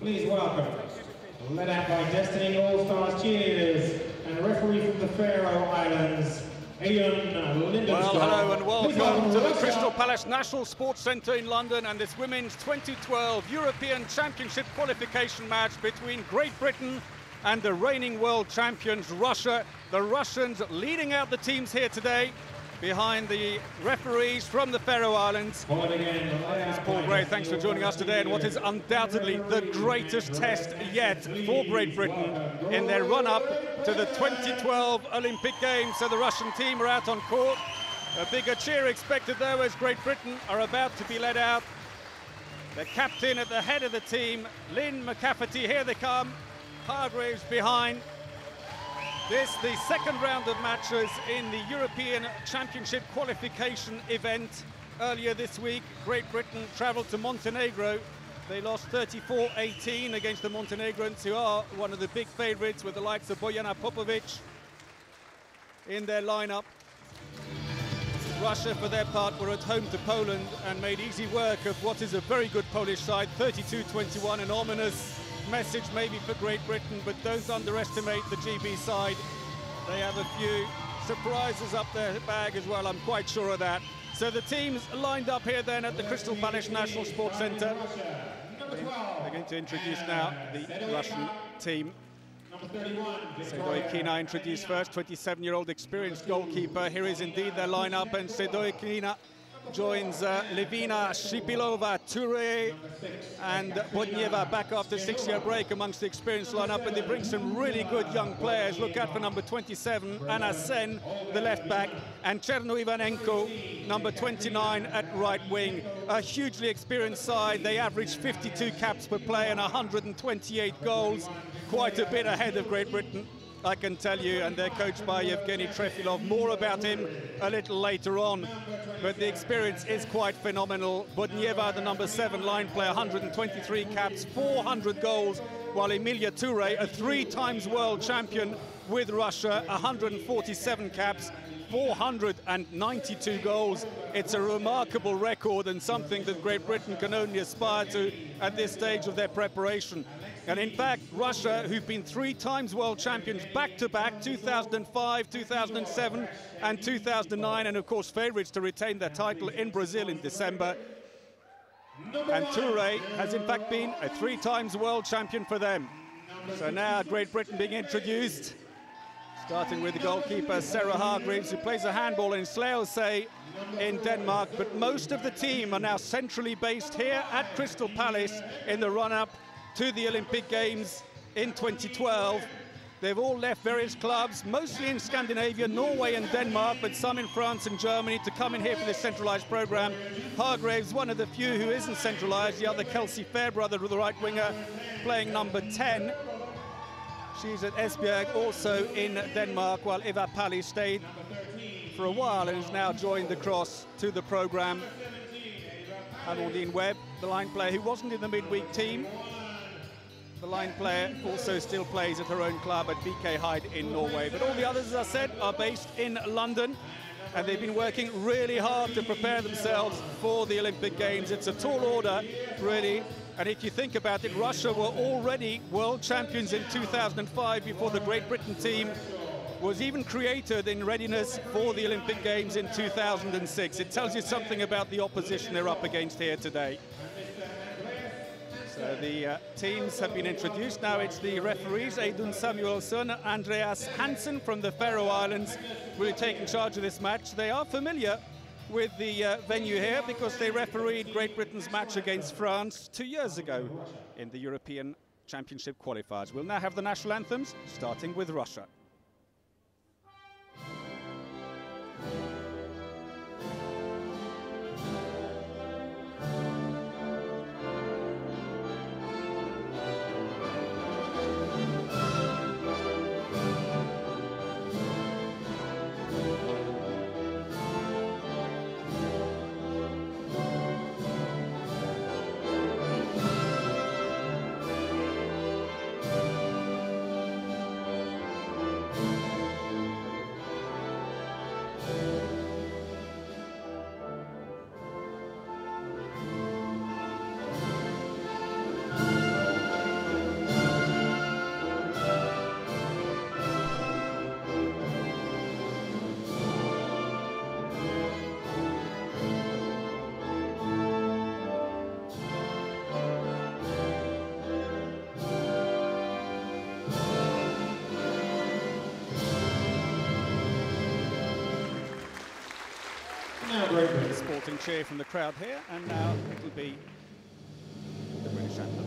Please welcome, led out by Destiny All-Stars cheerleaders and referee from the Faroe Islands, Aidan Lindenstraw. Well, hello and welcome to the Crystal Palace National Sports Centre in London and this Women's 2012 European Championship qualification match between Great Britain and the reigning world champions Russia. The Russians leading out the teams here today behind the referees from the Faroe Islands. It's Paul Gray, thanks for joining us today in what is undoubtedly the greatest test yet for Great Britain in their run-up to the 2012 Olympic Games. So the Russian team are out on court. A bigger cheer expected though as Great Britain are about to be led out. The captain at the head of the team, Lynn McCafferty, here they come. Hargreaves behind. This, the second round of matches in the European Championship qualification event. Earlier this week, Great Britain travelled to Montenegro. They lost 34-18 against the Montenegrins, who are one of the big favourites with the likes of Bojana Popovic in their lineup. Russia, for their part, were at home to Poland and made easy work of what is a very good Polish side, 32-21, an ominous message maybe for Great Britain, but don't underestimate the GB side. They have a few surprises up their bag as well, I'm quite sure of that. So the teams lined up here then at the Crystal Palace National Sports Centre. They're going to introduce now the Russian team. Sedoykina introduced first, 27-year-old experienced goalkeeper. Here is indeed their lineup, and Sedoykina joins Levina, Shipilova, Toure and Bodnieva back after a 6-year break amongst the experienced lineup, and they bring some really good young players. Look out for number 27, Anna Sen, the left back, and Cherno Ivanenko, number 29 at right wing. A hugely experienced side. They average 52 caps per play and 128 goals, quite a bit ahead of Great Britain, I can tell you, and they're coached by Yevgeny Trefilov. More about him a little later on, but the experience is quite phenomenal. Bodnieva, the number 7 line player, 123 caps, 400 goals, while Emilia Toure, a 3-time world champion with Russia, 147 caps, 492 goals. It's a remarkable record and something that Great Britain can only aspire to at this stage of their preparation. And in fact, Russia, who've been 3-time world champions back-to-back, 2005, 2007 and 2009, and of course favourites to retain their title in Brazil in December. And Toure has in fact been a 3-time world champion for them. So now Great Britain being introduced, starting with the goalkeeper Sarah Hargreaves, who plays a handball in Slagelse in Denmark. But most of the team are now centrally based here at Crystal Palace in the run-up to the Olympic Games in 2012. They've all left various clubs, mostly in Scandinavia, Norway and Denmark, but some in France and Germany, to come in here for this centralised programme. Hargreaves, one of the few who isn't centralised, the other Kelsey Fairbrother, the right winger, playing number 10. She's at Esbjerg, also in Denmark, while Eva Palli stayed for a while and has now joined the cross to the programme. Amandine Webb, the line player who wasn't in the midweek team. The line player also still plays at her own club at BK Hyde in Norway. But all the others, as I said, are based in London, and they've been working really hard to prepare themselves for the Olympic Games. It's a tall order, really. And if you think about it, Russia were already world champions in 2005 before the Great Britain team was even created in readiness for the Olympic Games in 2006. It tells you something about the opposition they're up against here today. So the teams have been introduced. Now it's the referees, Audun Samuelsson, Andreas Hansen from the Faroe Islands, will take in charge of this match. They are familiar with the venue here because they refereed Great Britain's match against France 2 years ago in the European Championship qualifiers. We'll now have the national anthems, starting with Russia. Great Britain. Sporting cheer from the crowd here, and now it will be the British anthem.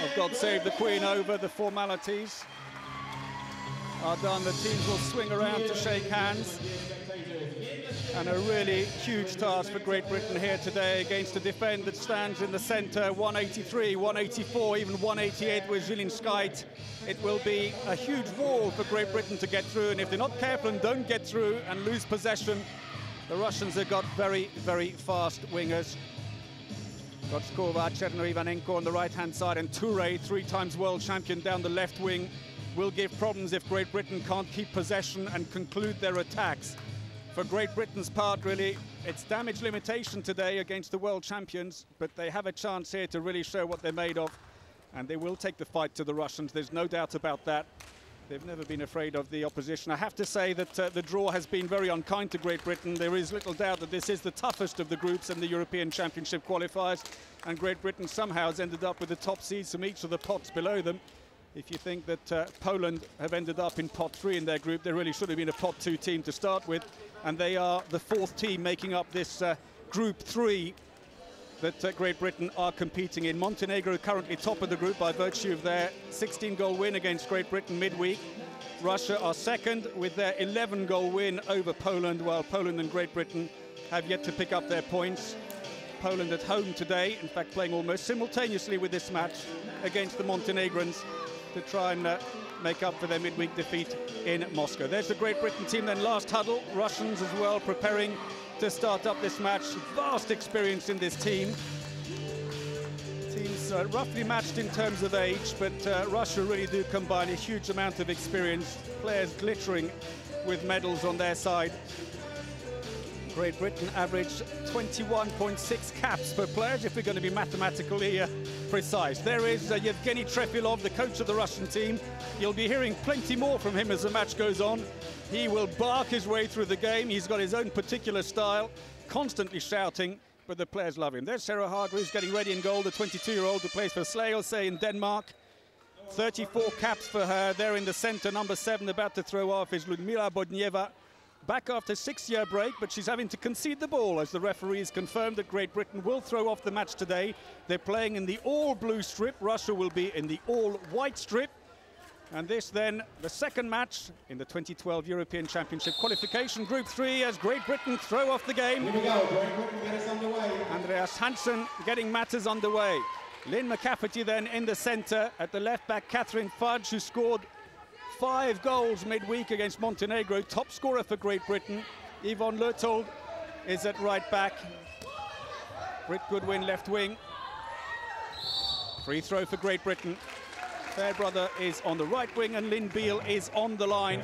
Of God Save the Queen over. The formalities are done. The teams will swing around to shake hands. And a really huge task for Great Britain here today against a defence that stands in the centre, 183, 184, even 188 with Zilinskite. It will be a huge wall for Great Britain to get through, and if they're not careful and don't get through and lose possession, the Russians have got very, very fast wingers. Gochkova, Cherno Ivanenko on the right-hand side, and Toure, 3-time world champion, down the left wing, will give problems if Great Britain can't keep possession and conclude their attacks. For Great Britain's part, really, it's damage limitation today against the world champions, but they have a chance here to really show what they're made of, and they will take the fight to the Russians. There's no doubt about that. They've never been afraid of the opposition. I have to say that the draw has been very unkind to Great Britain. There is little doubt that this is the toughest of the groups in the European Championship qualifiers, and Great Britain somehow has ended up with the top seeds from each of the pots below them. If you think that Poland have ended up in pot 3 in their group, they really should have been a pot 2 team to start with, and they are the 4th team making up this group 3 that Great Britain are competing in. Montenegro currently top of the group by virtue of their 16-goal win against Great Britain midweek. Russia are second with their 11-goal win over Poland, while Poland and Great Britain have yet to pick up their points. Poland at home today, in fact playing almost simultaneously with this match against the Montenegrins to try and make up for their midweek defeat in Moscow. There's the Great Britain team then, last huddle. Russians as well preparing to start up this match. Vast experience in this team. Teams roughly matched in terms of age, but Russia really do combine a huge amount of experience. Players glittering with medals on their side. Great Britain averaged 21.6 caps per player, if we're going to be mathematically precise. There is Yevgeny Trefilov, the coach of the Russian team. You'll be hearing plenty more from him as the match goes on. He will bark his way through the game. He's got his own particular style, constantly shouting, but the players love him. There's Sarah Hargreaves getting ready in goal, the 22-year-old who plays for Slagelse in Denmark. 34 caps for her. There in the centre, number 7, about to throw off, is Ludmila Bodnieva. Back after a 6-year break, but she's having to concede the ball as the referees confirmed that Great Britain will throw off the match today. They're playing in the all-blue strip. Russia will be in the all-white strip. And this then, the second match in the 2012 European Championship qualification, Group 3, as Great Britain throw off the game. Here we go, Great Britain, get us underway. Andreas Hansen getting matters underway. Lynn McCafferty then in the centre. At the left-back, Catherine Fudge, who scored 5 goals midweek against Montenegro, top scorer for Great Britain. Yvonne Leuthold is at right back. Britt Goodwin left wing. Free throw for Great Britain. Fairbrother is on the right wing and Lynn Beale is on the line.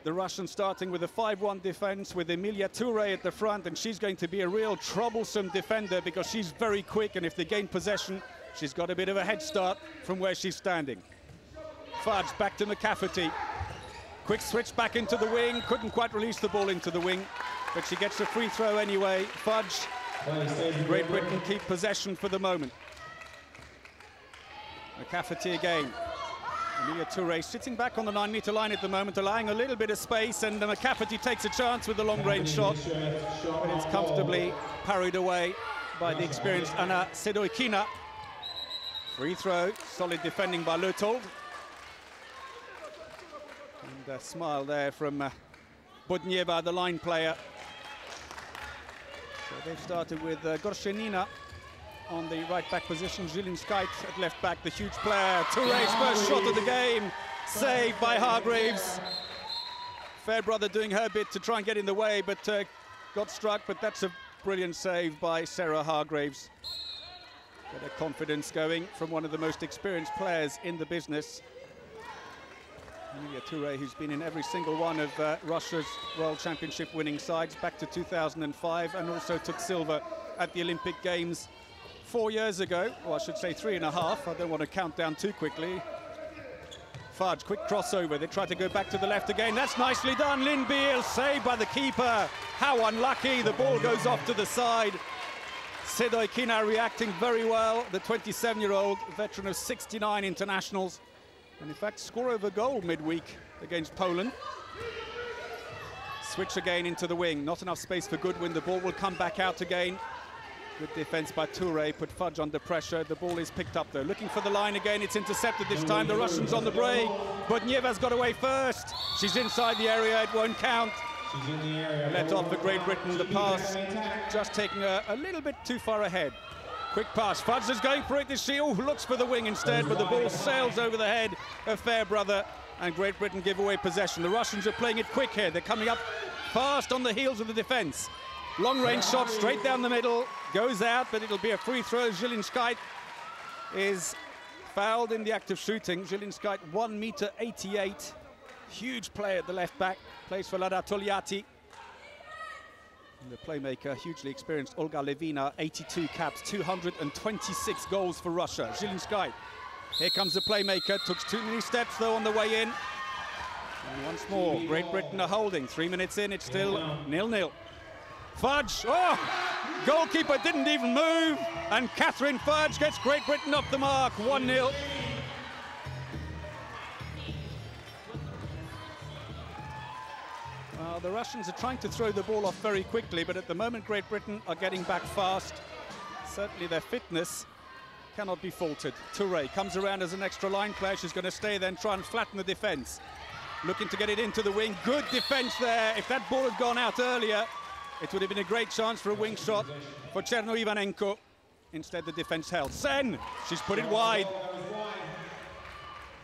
The Russians starting with a 5-1 defense with Emilia Toure at the front, and she's going to be a real troublesome defender because she's very quick, and if they gain possession, she's got a bit of a head start from where she's standing. Fudge back to McCafferty. Quick switch back into the wing. Couldn't quite release the ball into the wing, but she gets a free throw anyway. Fudge. Great Britain keep possession for the moment. McCafferty again. Emilia Toure sitting back on the 9-metre line at the moment, allowing a little bit of space, and McCafferty takes a chance with the long-range shot, but it's comfortably parried away by the experienced Anna Sedoikina. Free throw, solid defending by Leuthold. And a smile there from Bodnieva, the line player. So they've started with Gorshenina on the right-back position, Zilinskite at left-back, the huge player. Toure's first shot of the game, saved by Hargreaves. Fairbrother doing her bit to try and get in the way, but got struck. But that's a brilliant save by Sarah Hargreaves. Get her confidence going from one of the most experienced players in the business. Emilia Toure, who's been in every single one of Russia's World Championship winning sides back to 2005, and also took silver at the Olympic Games 4 years ago. Well, I should say 3.5. I don't want to count down too quickly. Fudge, quick crossover. They try to go back to the left again. That's nicely done. Lynn Beale, saved by the keeper. How unlucky. The ball goes off to the side. Sedoykina reacting very well. The 27-year-old veteran of 69 internationals. And in fact, score over goal midweek against Poland. Switch again into the wing. Not enough space for Goodwin. The ball will come back out again. Good defense by Toure, put Fudge under pressure. The ball is picked up though. Looking for the line again. It's intercepted this time. The Russians on the break. Bodnieva's got away first. She's inside the area. It won't count. She's in the area. Let off for Great Britain. The pass just taking a little bit too far ahead. Quick pass. Fudge is going for it. She looks for the wing instead, but the ball sails over the head of Fairbrother, and Great Britain give away possession. The Russians are playing it quick here. They're coming up fast on the heels of the defense. Long-range shot straight down the middle. Goes out, but it'll be a free throw. Zielińska is fouled in the act of shooting. Zielińska, 1.88 meters. Huge player at the left back. Plays for Lada Toliati. The playmaker, hugely experienced, Olga Levina, 82 caps, 226 goals for Russia. Zielińska. Here comes the playmaker. Took too many steps, though, on the way in. And once more, Great Britain are holding. 3 minutes in, it's still 0-0. Fudge, oh! Goalkeeper didn't even move, and Catherine Fudge gets Great Britain off the mark, 1-0. Well, the Russians are trying to throw the ball off very quickly, but at the moment Great Britain are getting back fast. Certainly their fitness cannot be faulted. Toure comes around as an extra line player. She's going to stay there and try and flatten the defence. Looking to get it into the wing. Good defence there. If that ball had gone out earlier, it would have been a great chance for a wing shot for Cherno Ivanenko. Instead, the defence held. Sen, she's put it wide.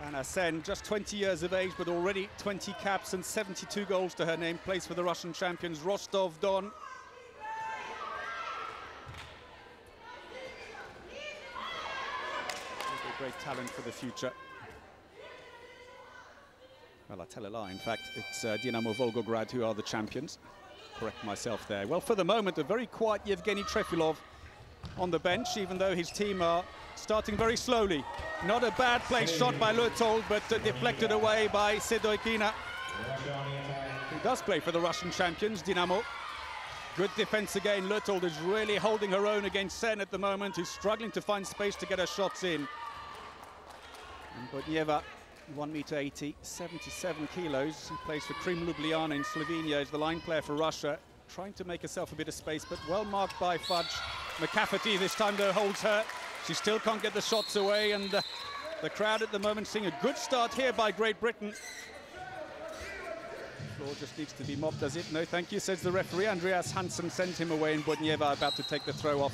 Anna Sen, just 20 years of age, but already 20 caps and 72 goals to her name. Plays for the Russian champions Rostov-Don. Great talent for the future. Well, I tell a lie. In fact, it's Dynamo Volgograd who are the champions. Correct myself there. Well, for the moment, a very quiet Yevgeny Trefilov on the bench, even though his team are starting very slowly. Not a bad play shot by Leuthold, but deflected away by Sedoykina, who does play for the Russian champions, Dynamo. Good defense again. Leuthold is really holding her own against Sen at the moment, who's struggling to find space to get her shots in. And Bodnieva, 1.80 meters, 77 kilos. He plays for Krim Ljubljana in Slovenia, is the line player for Russia. Trying to make herself a bit of space, but well marked by Fudge. McCafferty this time though holds her. She still can't get the shots away, and the crowd at the moment seeing a good start here by Great Britain. Floor just needs to be mopped, does it? No, thank you, says the referee. Andreas Hansen sends him away, and Bodnieva about to take the throw off.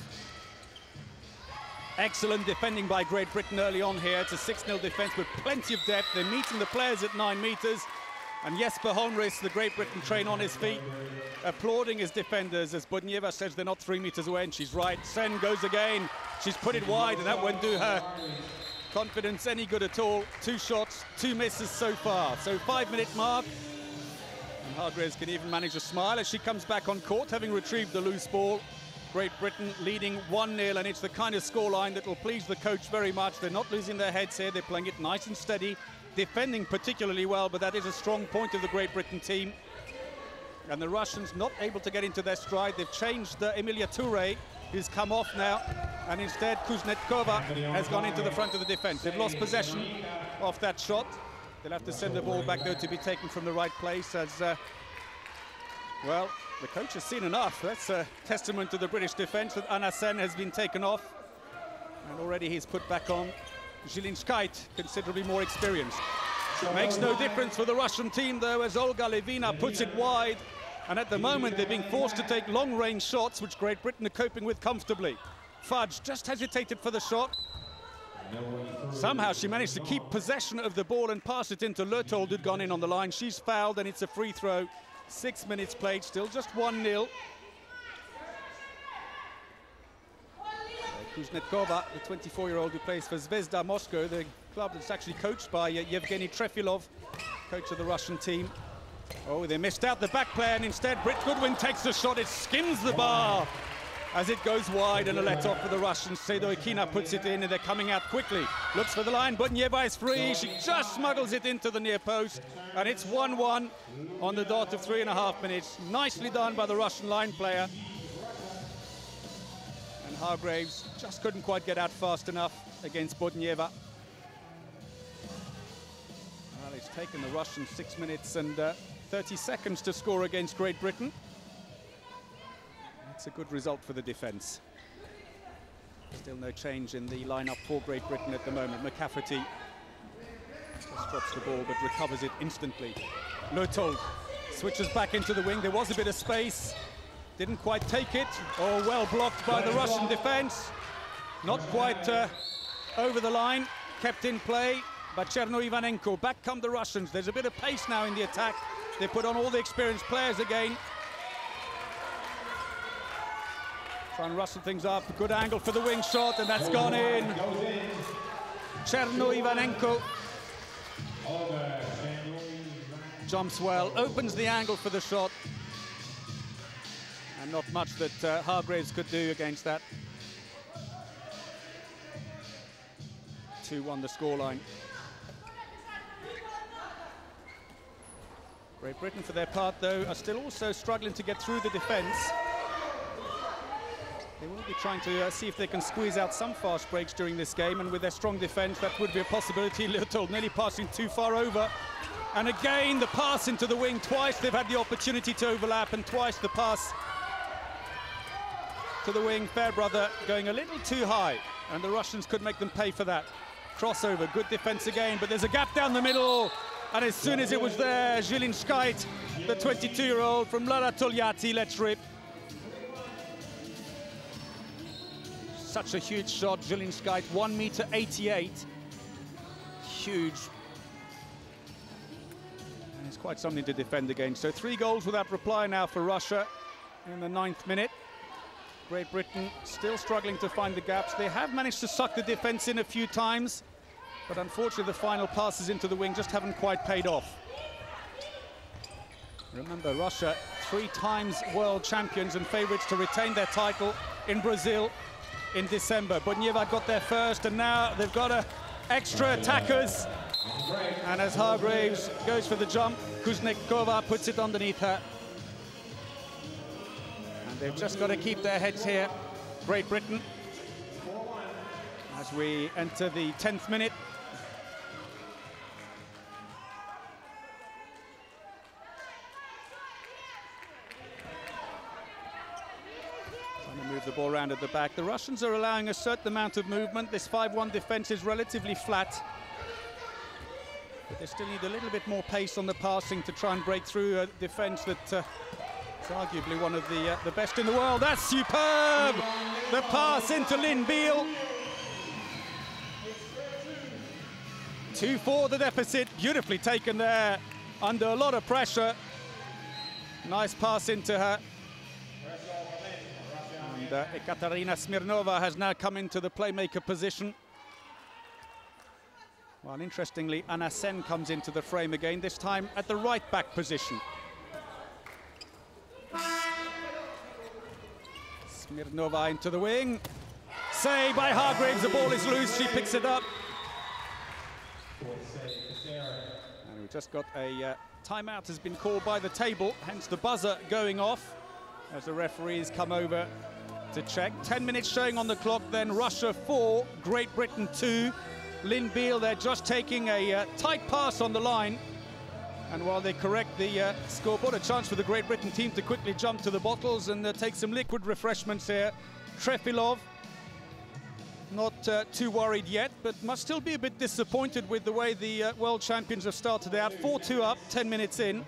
Excellent defending by Great Britain early on here. It's a 6-0 defence with plenty of depth. They're meeting the players at 9 meters. And Jesper Holmris, the Great Britain train, on his feet, applauding his defenders as Bodnieva says they're not 3 meters away, and she's right. Sen goes again. She's put it wide, and that won't do her confidence any good at all. 2 shots, 2 misses so far. So 5-minute mark. And Hargreaves can even manage a smile as she comes back on court, having retrieved the loose ball. Great Britain leading 1-0, and it's the kind of scoreline that will please the coach very much. They're not losing their heads here. They're playing it nice and steady, defending particularly well, but that is a strong point of the Great Britain team. And the Russians not able to get into their stride. They've changed Emilia Toure, who's come off now, and instead Kuznetkova has gone into the front of the defense. They've lost possession of that shot. They'll have to send the ball back, though, to be taken from the right place as, well, the coach has seen enough. That's a testament to the British defence that Anna Sen has been taken off. And already he's put back on Zielińska, considerably more experienced. It makes no difference for the Russian team, though, as Olga Levina puts it wide. And at the moment, they're being forced to take long-range shots, which Great Britain are coping with comfortably. Fudge just hesitated for the shot. Somehow she managed to keep possession of the ball and pass it into Leuthold, who'd gone in on the line. She's fouled and it's a free throw. 6 minutes played, still just 1-0. Kuznetkova, the 24-year-old who plays for Zvezda Moscow, the club that's actually coached by Yevgeny Trefilov, coach of the Russian team. Oh, they missed out the back play, and instead Britt Goodwin takes the shot. It skims the bar as it goes wide, and a let-off for the Russians. Sedoykina puts it in, and they're coming out quickly. Looks for the line. Budnieva is free. She just smuggles it into the near post, and it's 1-1 on the dot of 3.5 minutes. Nicely done by the Russian line player. And Hargreaves just couldn't quite get out fast enough against Budnieva. Well, it's taken the Russians 6 minutes and 30 seconds to score against Great Britain. It's a good result for the defence. Still no change in the lineup for Great Britain at the moment. McCafferty just drops the ball but recovers it instantly. Leuthold switches back into the wing. There was a bit of space. Didn't quite take it. Oh, well blocked by the Russian defence. Not quite over the line. Kept in play by Cherno Ivanenko. Back come the Russians. There's a bit of pace now in the attack. They put on all the experienced players again. Try and rustle things up. Good angle for the wing shot, and that's gone in. Cherno Ivanenko jumps well, opens the angle for the shot. And not much that Hargreaves could do against that. 2-1 the scoreline. Great Britain, for their part, though, are still also struggling to get through the defence. They will be trying to see if they can squeeze out some fast breaks during this game, and with their strong defence, that would be a possibility. Leuthold nearly passing too far over. And again, the pass into the wing. Twice they've had the opportunity to overlap, and twice the pass to the wing. Fairbrother going a little too high, and the Russians could make them pay for that. Crossover, good defence again, but there's a gap down the middle. And as soon as it was there, Zilinskite, the 22-year-old from Lala Togliatti, lets rip. Such a huge shot, Zilinskite, 1.88 m. Huge. And it's quite something to defend against. So 3 goals without reply now for Russia in the 9th minute. Great Britain still struggling to find the gaps. They have managed to suck the defence in a few times, but unfortunately the final passes into the wing just haven't quite paid off. Remember, Russia 3 times world champions and favourites to retain their title in Brazil in December. Budnieva got there first, and now they've got extra attackers. And as Hargreaves goes for the jump, Kuznetkova puts it underneath her. And they've just got to keep their heads here, Great Britain, as we enter the 10th minute. Move the ball around at the back. The Russians are allowing a certain amount of movement. This 5-1 defense is relatively flat, but they still need a little bit more pace on the passing to try and break through a defense that is arguably one of the best in the world. That's superb! The pass into Lynn Beale. 2-4 the deficit. Beautifully taken there under a lot of pressure. Nice pass into her. Ekaterina Smirnova has now come into the playmaker position. Well, interestingly, Anna Sen comes into the frame again, this time at the right back position. Smirnova into the wing. Save by Hargreaves, the ball is loose, she picks it up. And we just got a timeout has been called by the table, hence the buzzer going off as the referees come over to check. 10 minutes showing on the clock then. Russia 4, Great Britain 2. Lynn Beale, they're just taking a tight pass on the line. And while they correct the scoreboard, a chance for the Great Britain team to quickly jump to the bottles and take some liquid refreshments here. Trefilov, not too worried yet, but must still be a bit disappointed with the way the world champions have started out. 4-2 up, 10 minutes in.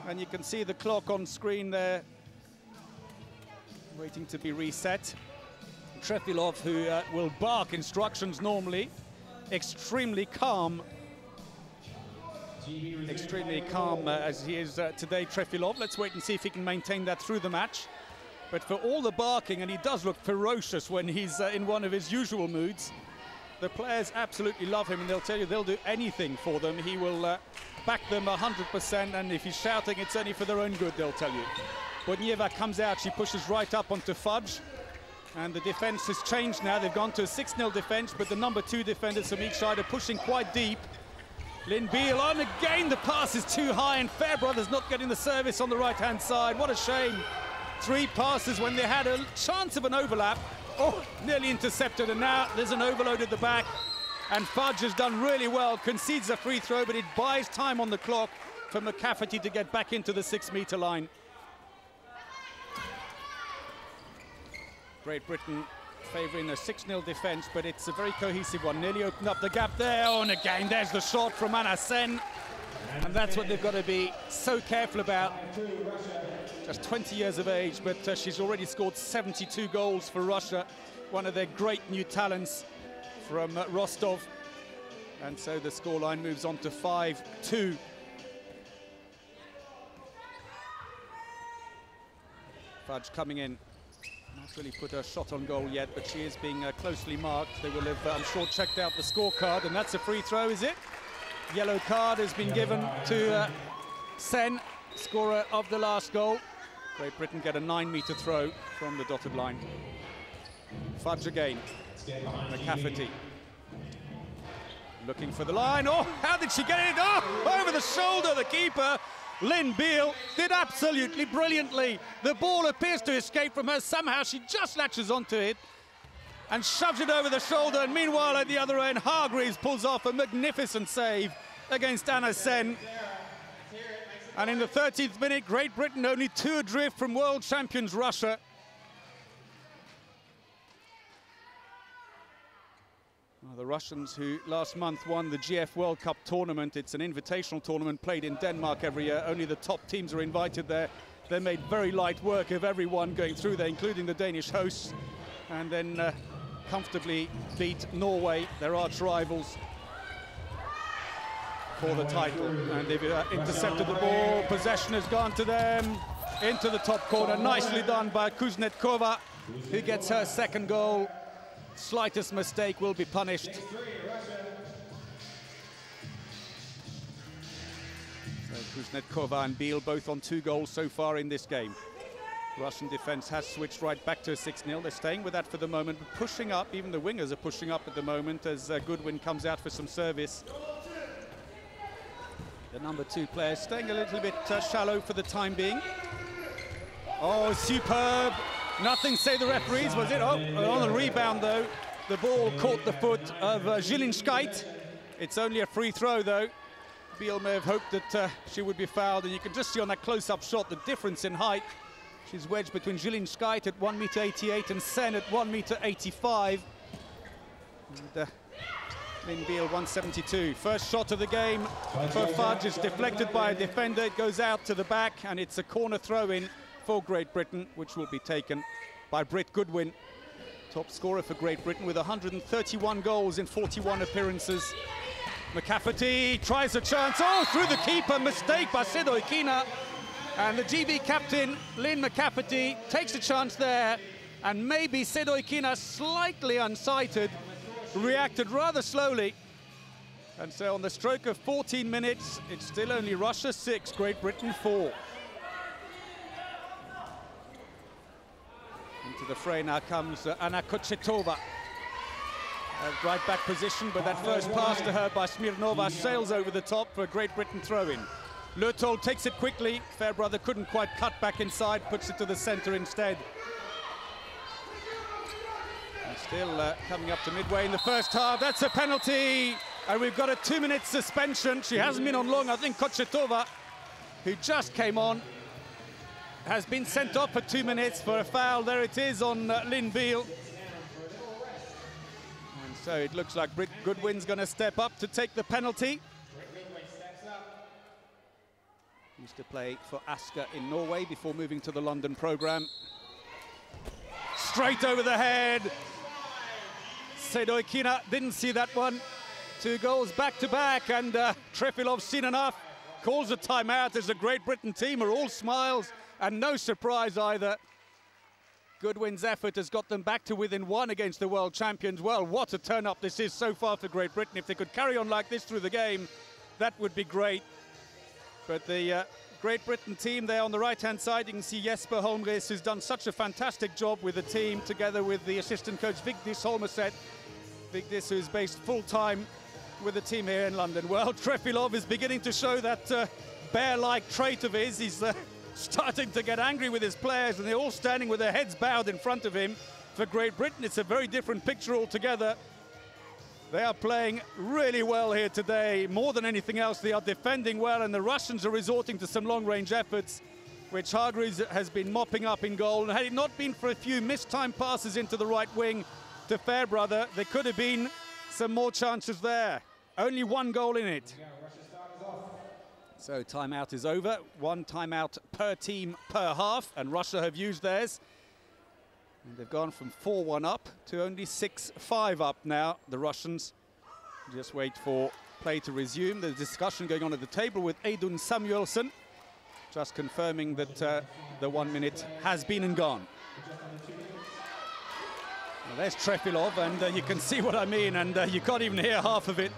And you can see the clock on screen there, waiting to be reset. Trefilov, who will bark instructions normally, extremely calm. Extremely calm as he is today, Trefilov. Let's wait and see if he can maintain that through the match. But for all the barking, and he does look ferocious when he's in one of his usual moods, the players absolutely love him, and they'll tell you they'll do anything for them. He will back them 100%, and if he's shouting, it's only for their own good, they'll tell you. Bodnieva comes out, she pushes right up onto Fudge, and the defense has changed now. They've gone to a 6-0 defense, but the number 2 defenders from each side are pushing quite deep. Lynn Beale on again, the pass is too high, and Fairbrother's not getting the service on the right-hand side. What a shame. 3 passes when they had a chance of an overlap. Oh, nearly intercepted, and now there's an overload at the back. And Fudge has done really well, concedes a free throw, but it buys time on the clock for McCafferty to get back into the 6-meter line. Great Britain favouring a 6-0 defence, but it's a very cohesive one. Nearly opened up the gap there. Oh, and again, there's the shot from Anna Sen. And that's what they've got to be so careful about. Just 20 years of age, but she's already scored 72 goals for Russia. One of their great new talents from Rostov. And so the scoreline moves on to 5-2. Fudge coming in. Not really put a shot on goal yet, but she is being closely marked. They will have, I'm sure, checked out the scorecard, and that's a free throw, is it? Yellow card has been given to Sen, scorer of the last goal. Great Britain get a 9-meter throw from the dotted line. Fudge again. McCafferty looking for the line. Oh, how did she get it? Oh, over the shoulder, the keeper. Lynn Beale did absolutely brilliantly. The ball appears to escape from her. Somehow she just latches onto it and shoves it over the shoulder. And meanwhile, at the other end, Hargreaves pulls off a magnificent save against Anna Sen. And in the 13th minute, Great Britain only 2 adrift from world champions Russia. Well, the Russians who last month won the GF World Cup tournament. It's an invitational tournament played in Denmark every year. Only the top teams are invited there. They made very light work of everyone going through there, including the Danish hosts. And then comfortably beat Norway, their arch rivals, for the title. And they've intercepted the ball. Possession has gone to them. Into the top corner. Nicely done by Kuznetkova, who gets her 2nd goal. Slightest mistake will be punished. So Kuznetkova and Beale both on 2 goals so far in this game. Russian defense has switched right back to a 6-0. They're staying with that for the moment, but pushing up. Even the wingers are pushing up at the moment as Goodwin comes out for some service. The number 2 player staying a little bit shallow for the time being. Oh, superb. Nothing, say the referees, was it? Oh, on the rebound, though. The ball caught the foot of Zilinskite. It's only a free throw, though. Beale may have hoped that she would be fouled, and you can just see on that close-up shot the difference in height. She's wedged between Zilinskite at 1.88 m and Sen at 1.85 m. And Lynn Beale, 172. First shot of the game for Fudge is deflected by a defender. It goes out to the back, and it's a corner throw-in for Great Britain, which will be taken by Britt Goodwin, top scorer for Great Britain with 131 goals in 41 appearances. McCafferty tries a chance, oh, through the keeper, mistake by Sedoikina. And the GB captain, Lynn McCafferty, takes a chance there, and maybe Sedoikina, slightly unsighted, reacted rather slowly. And so on the stroke of 14 minutes, it's still only Russia 6, Great Britain 4. Into the fray now comes Anna Kochetova. Right back position, but that first pass to her by Smirnova sails over the top for a Great Britain throw-in. Lertol takes it quickly. Fairbrother couldn't quite cut back inside, puts it to the center instead. And still coming up to midway in the first half. That's a penalty, and we've got a 2-minute suspension. She hasn't been on long. I think Kochetova, who just came on, has been sent off for 2 minutes for a foul. There it is on Lynn Beale. And so it looks like Britt Goodwin's going to step up to take the penalty. Used to play for Asker in Norway before moving to the London programme. Straight over the head. Sedoikina didn't see that one. 2 goals back to back, and Trefilov's seen enough, calls a timeout as the Great Britain team are all smiles and no surprise either. Goodwin's effort has got them back to within 1 against the world champions. Well, what a turn-up this is so far for Great Britain. If they could carry on like this through the game, that would be great. But the Great Britain team there on the right-hand side, you can see Jesper Holmgren, who's done such a fantastic job with the team, together with the assistant coach Vigdis Holmeset. Vigdis, who's based full-time with the team here in London. Well, Trefilov is beginning to show that bear-like trait of his. He's starting to get angry with his players, and they're all standing with their heads bowed in front of him. For Great Britain, it's a very different picture altogether. They are playing really well here today. More than anything else, they are defending well, and the Russians are resorting to some long-range efforts, which Hargreaves has been mopping up in goal. And had it not been for a few mistimed passes into the right wing to Fairbrother, there could have been some more chances there. Only 1 goal in it. So timeout is over. 1 timeout per team per half, and Russia have used theirs. And they've gone from 4-1 up to only 6-5 up now, the Russians. Just wait for play to resume. There's discussion going on at the table with Audun Samuelsson, just confirming that the 1 minute has been and gone. Well, there's Trefilov, and you can see what I mean, and you can't even hear half of it.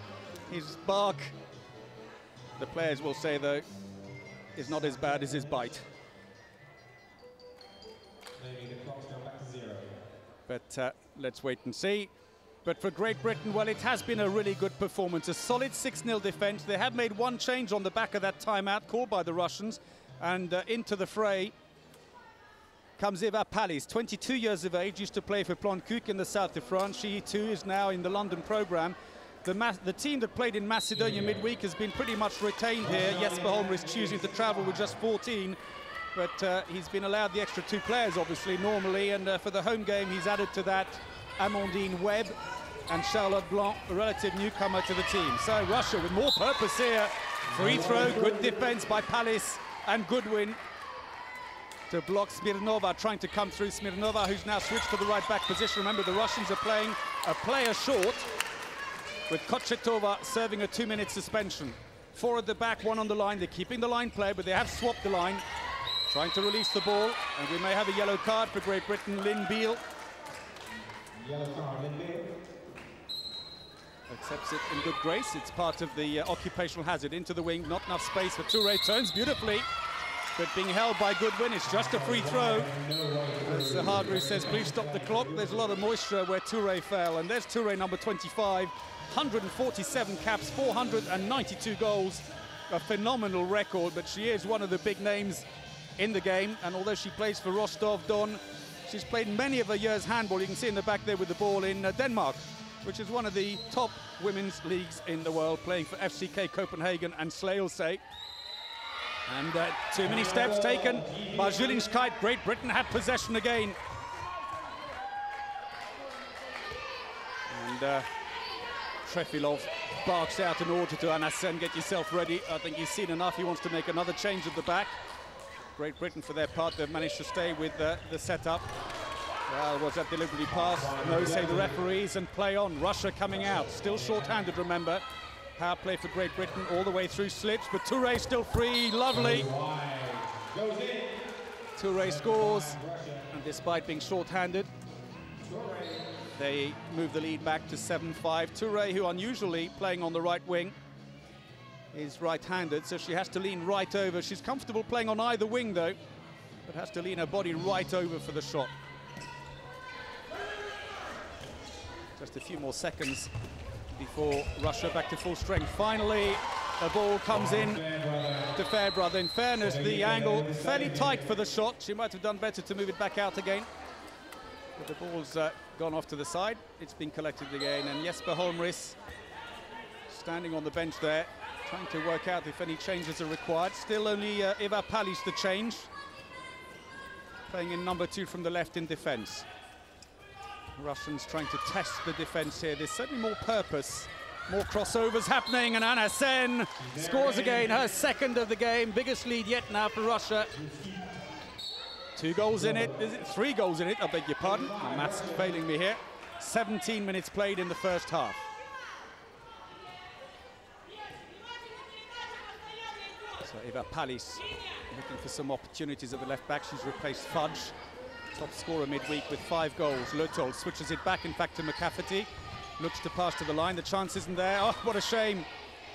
His bark, the players will say, though, is not as bad as his bite. But let's wait and see. But for Great Britain, well, it has been a really good performance. A solid 6-0 defense. They have made 1 change on the back of that timeout called by the Russians. And into the fray comes Eva Pallis, 22 years of age, used to play for Plonkuc in the south of France. She too is now in the London programme. The team that played in Macedonia midweek has been pretty much retained here. Jesper Holmgren is choosing to travel with just 14, but he's been allowed the extra 2 players, obviously, normally, and for the home game, he's added to that Amandine Webb and Charlotte Blanc, a relative newcomer to the team. So Russia with more purpose here. Free throw, good defense by Pallis and Goodwin to block Smirnova, trying to come through. Smirnova, who's now switched to the right-back position. Remember, the Russians are playing a player short, with Kochetova serving a 2-minute suspension. 4 at the back, 1 on the line. They're keeping the line play, but they have swapped the line, trying to release the ball, and we may have a yellow card for Great Britain. Lynn Beale. Yellow card, Lynn Beale. Accepts it in good grace. It's part of the occupational hazard. Into the wing, not enough space for Touré. Turns beautifully, but being held by Goodwin. It's just a free throw. As Hargreaves says, please stop the clock. There's a lot of moisture where Touré fell, and there's Touré, number 25. 147 caps, 492 goals. A phenomenal record, but she is one of the big names in the game. And although she plays for Rostov-Don, she's played many of her years handball. You can see in the back there with the ball in Denmark, which is one of the top women's leagues in the world, playing for FCK Copenhagen and Slagelse. And too many steps taken by Julinskite. Great Britain have possession again. And Trefilov barks out an order to Anna Sen, get yourself ready. I think he's seen enough. He wants to make another change at the back. Great Britain, for their part, they've managed to stay with the setup. Well, was that deliberately passed? No, say the referees, and play on. Russia coming out, still short-handed, remember. Power play for Great Britain all the way through slips, but Touré still free, lovely. Touré scores, and despite being short-handed, they move the lead back to 7-5. Touré, who unusually playing on the right wing, is right-handed, so she has to lean right over. She's comfortable playing on either wing, though, but has to lean her body right over for the shot. Just a few more seconds before Russia back to full strength. Finally, the ball comes in to Fairbrother. In fairness, the angle fairly tight for the shot. She might have done better to move it back out again. But the ball's gone off to the side. It's been collected again, and Jesper Holmgren standing on the bench there, trying to work out if any changes are required. Still only Eva Pallis the change, playing in number 2 from the left in defence. Russians trying to test the defence here. There's certainly more purpose, more crossovers happening, and Anna Sen scores again, her second of the game. Biggest lead yet now for Russia. 2 goals in it, is it 3 goals in it? I beg your pardon, my maths failing me here. 17 minutes played in the first half. So Eva Palis looking for some opportunities at the left back. She's replaced Fudge, top scorer midweek with 5 goals. Leuthold switches it back, in fact, to McCafferty. Looks to pass to the line. The chance isn't there. Oh, what a shame.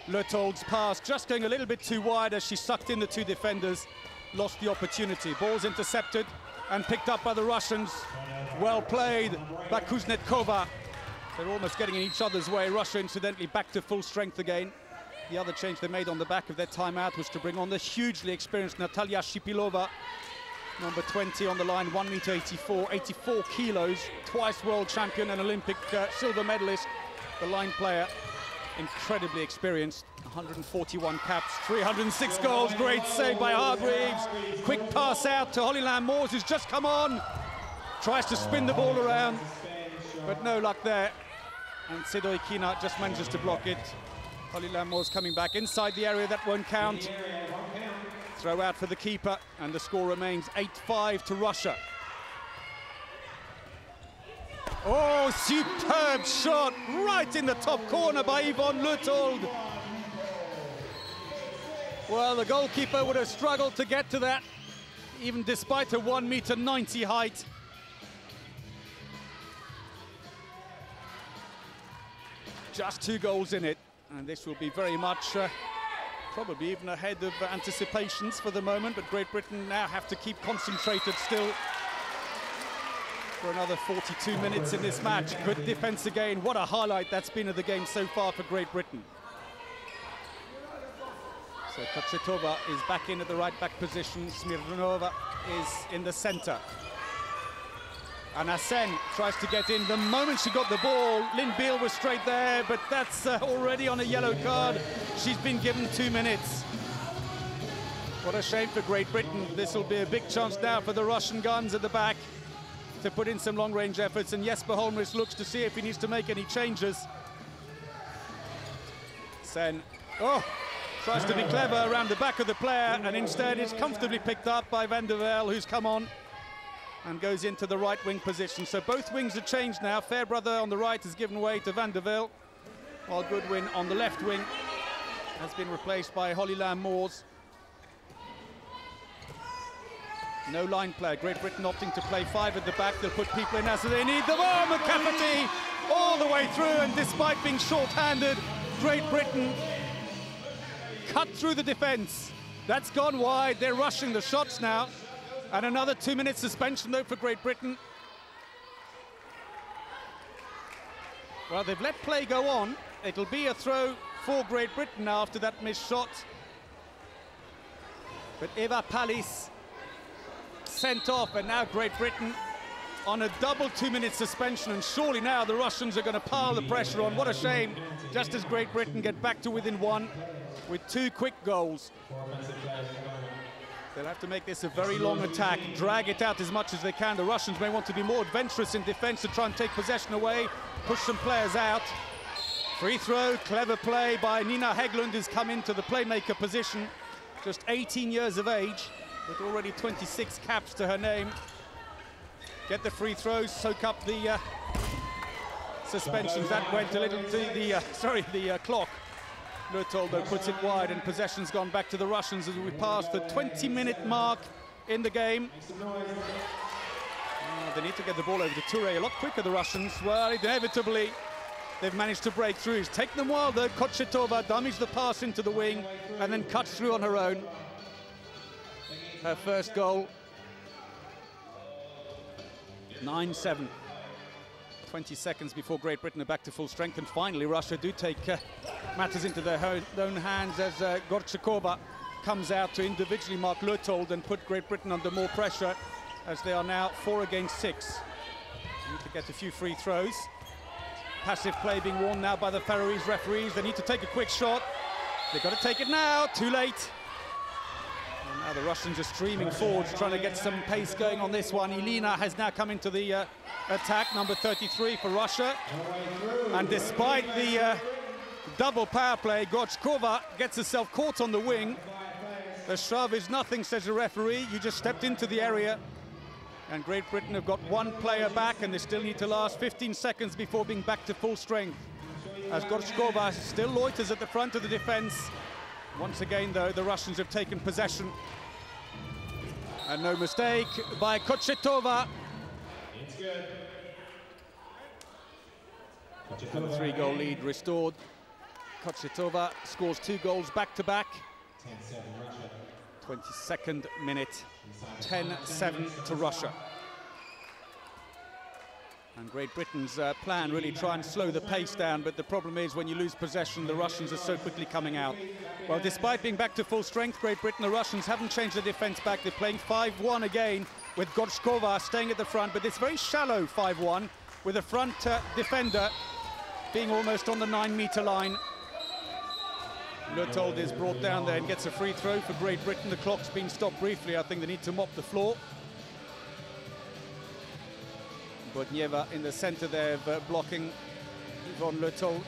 Leuthold's pass just going a little bit too wide as she sucked in the 2 defenders. Lost the opportunity. Ball's intercepted and picked up by the Russians. Well played by Kuznetkova. They're almost getting in each other's way. Russia, incidentally, back to full strength again. The other change they made on the back of their timeout was to bring on the hugely experienced Natalia Shipilova, number 20 on the line, 1 m 84 kilos, twice world champion and Olympic silver medalist. The line player, incredibly experienced, 141 caps, 306 goals. Great save by Hargreaves. Quick pass out to Holly Lamb Moores, who's just come on. Tries to spin the ball around, but no luck there. And Sedoikina just manages to block it. Holly Lamb Moores coming back inside the area, that won't count. Throw out for the keeper, and the score remains 8-5 to Russia. Oh, superb shot right in the top corner by Yvonne Leuthold. Well, the goalkeeper would have struggled to get to that, even despite her 1 m height. Just 2 goals in it, and this will be very much probably even ahead of anticipations for the moment, but Great Britain now have to keep concentrated still for another 42 minutes in this match. Good defense again. What a highlight that's been of the game so far for Great Britain. So Kochetova is back in at the right back position. Smirnova is in the center. And Asen tries to get in. The moment she got the ball, Lynn Beale was straight there, but that's already on a yellow card. She's been given 2 minutes. What a shame for Great Britain. This will be a big chance now for the Russian guns at the back to put in some long-range efforts, and Jesper Holmris looks to see if he needs to make any changes. Sen, tries to be clever around the back of the player, and instead is comfortably picked up by Van der Velde, who's come on and goes into the right wing position. So both wings are changed now. Fairbrother on the right has given way to Van der Velde, while Goodwin on the left wing has been replaced by Holly Lamb Moores. No line player. Great Britain opting to play 5 at the back. They'll put people in as they need them. Oh, McCafferty all the way through, and despite being short-handed, Great Britain cut through the defence. That's gone wide. They're rushing the shots now. And another 2-minute suspension, though, for Great Britain. Well, they've let play go on. It'll be a throw for Great Britain now after that missed shot. But Eva Palis sent off, and now Great Britain on a double 2-minute suspension, and surely now the Russians are going to pile the pressure on. What a shame, just as Great Britain get back to within 1 with 2 quick goals. They'll have to make this a very long attack, drag it out as much as they can. The Russians may want to be more adventurous in defense to try and take possession away, push some players out. Free throw, clever play by Nina Hägglund, who's come into the playmaker position, just 18 years of age, with already 26 caps to her name. Get the free throws, soak up the suspensions. That went a little to the clock. Leuthold, though, puts it wide, and possession's gone back to the Russians as we pass the 20-minute mark in the game. They need to get the ball over to Touré a lot quicker, the Russians. Well, inevitably, they've managed to break through. It's taken them a while, though. Kochetova dummies the pass into the wing and then cuts through on her own. Her first goal. 9-7. 20 seconds before Great Britain are back to full strength, and finally Russia do take matters into their own hands as Gorchakova comes out to individually mark Leuthold and put Great Britain under more pressure, as they are now 4 against 6. Need to get a few free throws. Passive play being warned now by the Faroese referees. They need to take a quick shot. They've got to take it now, too late. And now the Russians are streaming forwards, trying to get some pace going on this one. Elena has now come into the attack, number 33 for Russia. And despite the double power play, Gorchakova gets herself caught on the wing. The shove is nothing, says the referee. You just stepped into the area. And Great Britain have got 1 player back, and they still need to last 15 seconds before being back to full strength. As Gorchakova still loiters at the front of the defense. Once again, though, the Russians have taken possession. And no mistake by Kochetova. It's good. And the 3-goal lead restored. Kochetova scores 2 goals back-to-back. 10-7 Russia. 22nd minute, 10-7 to Russia. And Great Britain's plan really try and slow the pace down, but the problem is when you lose possession, the Russians are so quickly coming out. Well, despite being back to full strength, Great Britain, the Russians haven't changed their defence back. They're playing 5-1 again, with Gorchkova staying at the front, but it's very shallow 5-1, with the front defender being almost on the 9-metre line. Leutold is brought down there and gets a free throw for Great Britain. The clock's been stopped briefly. I think they need to mop the floor. Bodnieva in the centre there, blocking Yvonne Leutold.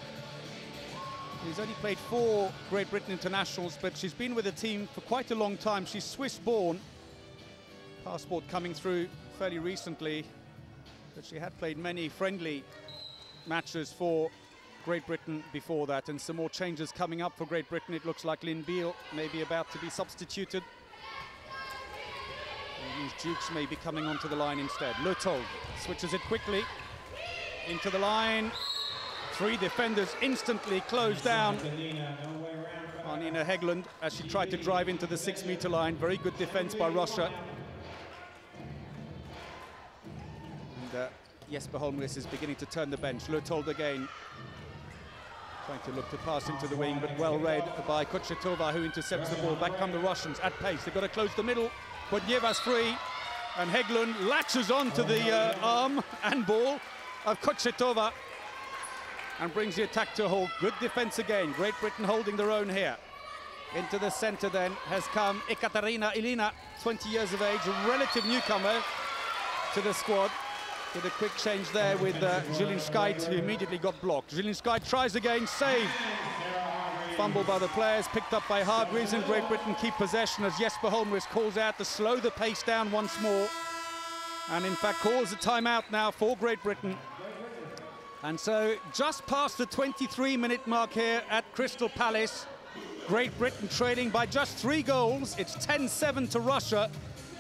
He's only played 4 Great Britain internationals, but she's been with the team for quite a long time. She's Swiss-born. Passport coming through fairly recently, but she had played many friendly matches for Great Britain before that, and some more changes coming up for Great Britain. It looks like Lynn Beale may be about to be substituted. And these Dukes may be coming onto the line instead. Leutold switches it quickly into the line. 3 defenders instantly closed down on Nina Hägglund as she tried to drive into the 6-metre line. Very good defense by Russia. And Jesper Holmgren is beginning to turn the bench. Leutold again, trying to look to pass into the wing, but well read by Kochetova, who intercepts the ball. Back come the Russians at pace. They've got to close the middle. Bodnieva's free, and Hägglund latches on to the arm and ball of Kochetova and brings the attack to a halt. Good defense again. Great Britain holding their own here. Into the center then has come Ekaterina Ilina, 20 years of age, a relative newcomer to the squad. Did a quick change there with Zilinskite, who immediately got blocked. Zilinskite tries again, saved. Fumble by the players, picked up by Hargreaves, and Great Britain keep possession as Jesper Holmgren calls out to slow the pace down once more. And in fact calls a timeout now for Great Britain. And so just past the 23-minute mark here at Crystal Palace. Great Britain trailing by just 3 goals. It's 10-7 to Russia.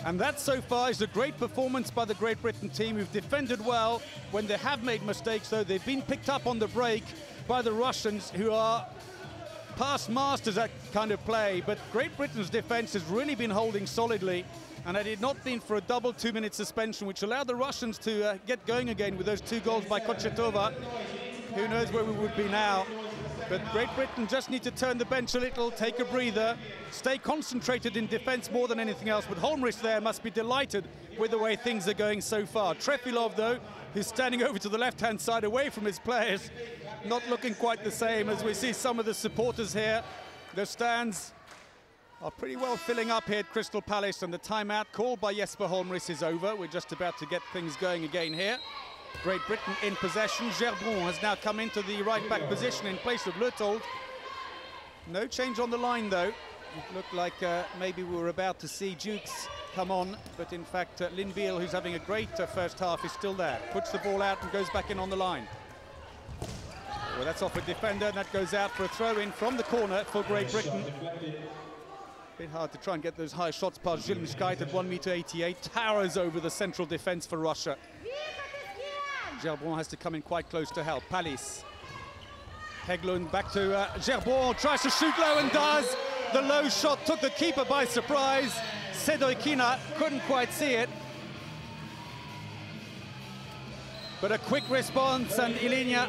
And that so far is a great performance by the Great Britain team, who've defended well when they have made mistakes, though they've been picked up on the break by the Russians, who are past masters at kind of play. But Great Britain's defense has really been holding solidly, and had it not been for a double 2-minute suspension, which allowed the Russians to get going again with those 2 goals by Kochetova, who knows where we would be now. But Great Britain just need to turn the bench a little, take a breather, stay concentrated in defence more than anything else. But Holmgren there must be delighted with the way things are going so far. Trefilov, though, who's standing over to the left-hand side away from his players, not looking quite the same as we see some of the supporters here. The stands are pretty well filling up here at Crystal Palace, and the timeout called by Jesper Holmgren is over. We're just about to get things going again here. Great Britain in possession. Gerbron has now come into the right-back position in place of Leutold. No change on the line, though. It looked like maybe we were about to see Dukes come on, but in fact Lynn Beale, who's having a great first half, is still there. Puts the ball out and goes back in on the line. Well, that's off a defender, and that goes out for a throw-in from the corner for Great Britain. A bit hard to try and get those high shots past Zilinskite at 1.88 m. Towers over the central defence for Russia. Gerbron has to come in quite close to help. Palis. Hägglund back to Gerbron, tries to shoot low and does. The low shot took the keeper by surprise. Sedoykina couldn't quite see it. But a quick response, and Ilina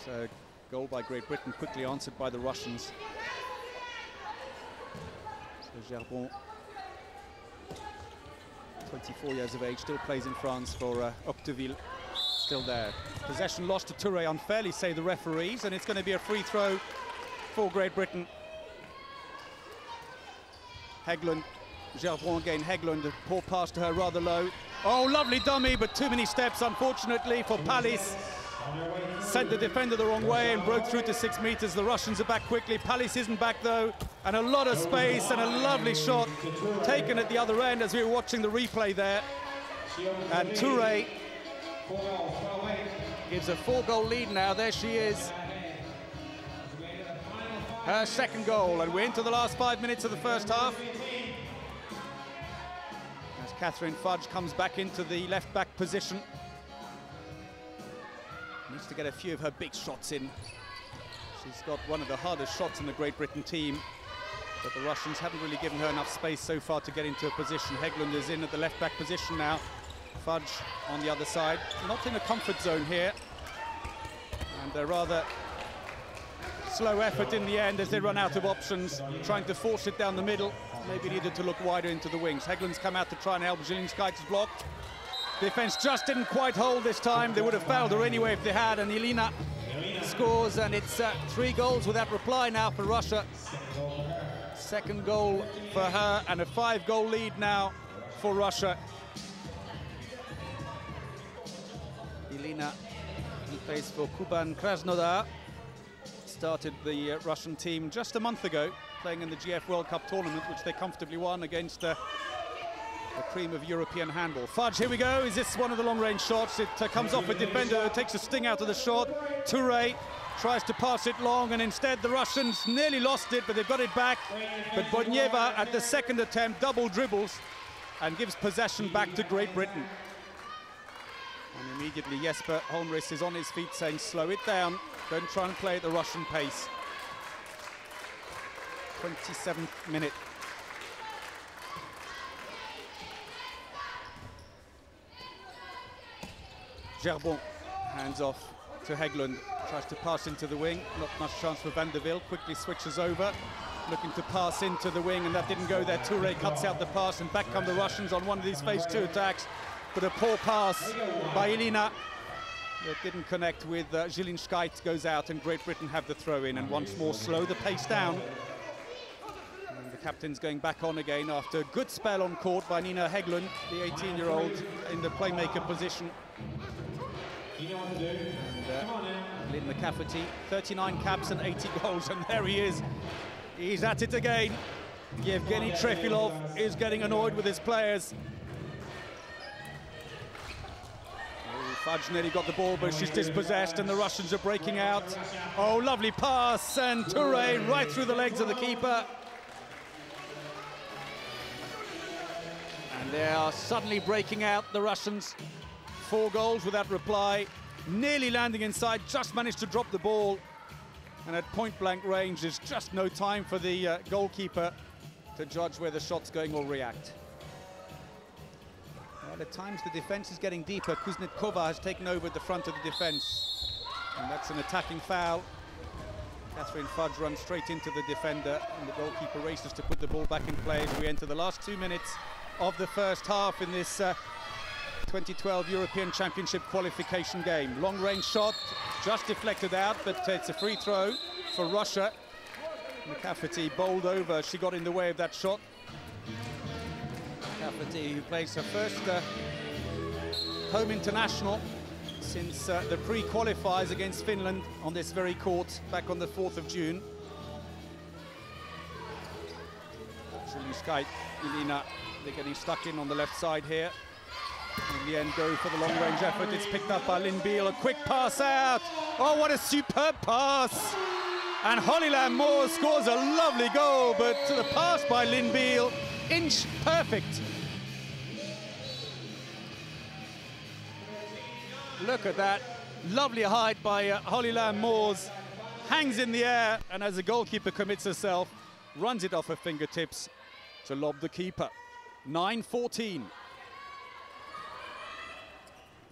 so goal by Great Britain, quickly answered by the Russians. So Gerbron, 24 years of age, still plays in France for Octeville, still there. Possession lost to Touré unfairly, say the referees, and it's going to be a free throw for Great Britain. Hägglund, Gerbron again, Hägglund, a poor pass to her, rather low. Oh, lovely dummy, but too many steps, unfortunately, for Palis. sent the defender the wrong way and broke through to 6 meters. The Russians are back quickly. Palace isn't back though, and a lot of space and a lovely shot taken at the other end as we were watching the replay there. And Touré gives a 4-goal lead now. There she is. Her second goal, and we're into the last 5 minutes of the first half. As Catherine Fudge comes back into the left-back position. Needs to get a few of her big shots in. She's got one of the hardest shots in the Great Britain team, but the Russians haven't really given her enough space so far to get into a position. Hägglund is in at the left-back position now. Fudge on the other side. Not in a comfort zone here. And a rather slow effort in the end as they run out of options, trying to force it down the middle. Maybe needed to look wider into the wings. Hägglund's come out to try and help. Zielińskait's blocked. Defense just didn't quite hold this time. They would have fouled her anyway if they had, and Elina scores, and it's 3 goals without reply now for Russia. Second goal for her, and a 5-goal lead now for Russia. Elina, who plays for Kuban Krasnodar, started the Russian team just a month ago, playing in the GF World Cup tournament, which they comfortably won against the cream of European handball. Fudge, here we go. Is this one of the long-range shots? It comes off a defender who takes a sting out of the shot. Touré tries to pass it long, and instead the Russians nearly lost it, but they've got it back. But Bodnieva at the second attempt double dribbles and gives possession back to Great Britain. And immediately Jesper Holmris is on his feet saying, slow it down, don't try and play at the Russian pace. 27th minute. Gerbon hands off to Hägglund, tries to pass into the wing, not much chance for Van der Wiel, quickly switches over, looking to pass into the wing, and that didn't go there. Touré cuts out the pass, and back come the Russians on one of these phase 2 attacks, but a poor pass by Elina that didn't connect with Zielińskait, goes out, and Great Britain have the throw in, and once more slow the pace down. And the captain's going back on again after a good spell on court by Nina Hägglund, the 18-year-old in the playmaker position. And Lynn McCafferty, 39 caps and 80 goals, and there he is. He's at it again. Yevgeny Trefilov is getting annoyed with his players. Fudge nearly got the ball, but she's dispossessed, and the Russians are breaking out. Oh, lovely pass, and Touré right through the legs of the keeper. And they are suddenly breaking out, the Russians. 4 goals without reply, nearly landing inside, just managed to drop the ball. And at point-blank range, there's just no time for the goalkeeper to judge where the shot's going or react. Well, at times the defense is getting deeper. Kuznetkova has taken over at the front of the defense, and that's an attacking foul. Catherine Fudge runs straight into the defender, and the goalkeeper races to put the ball back in play as we enter the last 2 minutes of the first half in this 2012 European Championship qualification game. Long-range shot, just deflected out, but it's a free throw for Russia. McCafferty bowled over, she got in the way of that shot. McCafferty, who plays her first home international since the pre-qualifiers against Finland on this very court back on the 4th of June. Zielińskait, Elina, they're getting stuck in on the left side here. In the end, go for the long-range effort. It's picked up by Lynn Beale. A quick pass out. Oh, what a superb pass! And Holly Lamb Moore scores a lovely goal, but the pass by Lynn Beale, inch perfect. Look at that. Lovely hide by Holly Lamb Moores. Hangs in the air, and as the goalkeeper commits herself, runs it off her fingertips to lob the keeper. 9-14.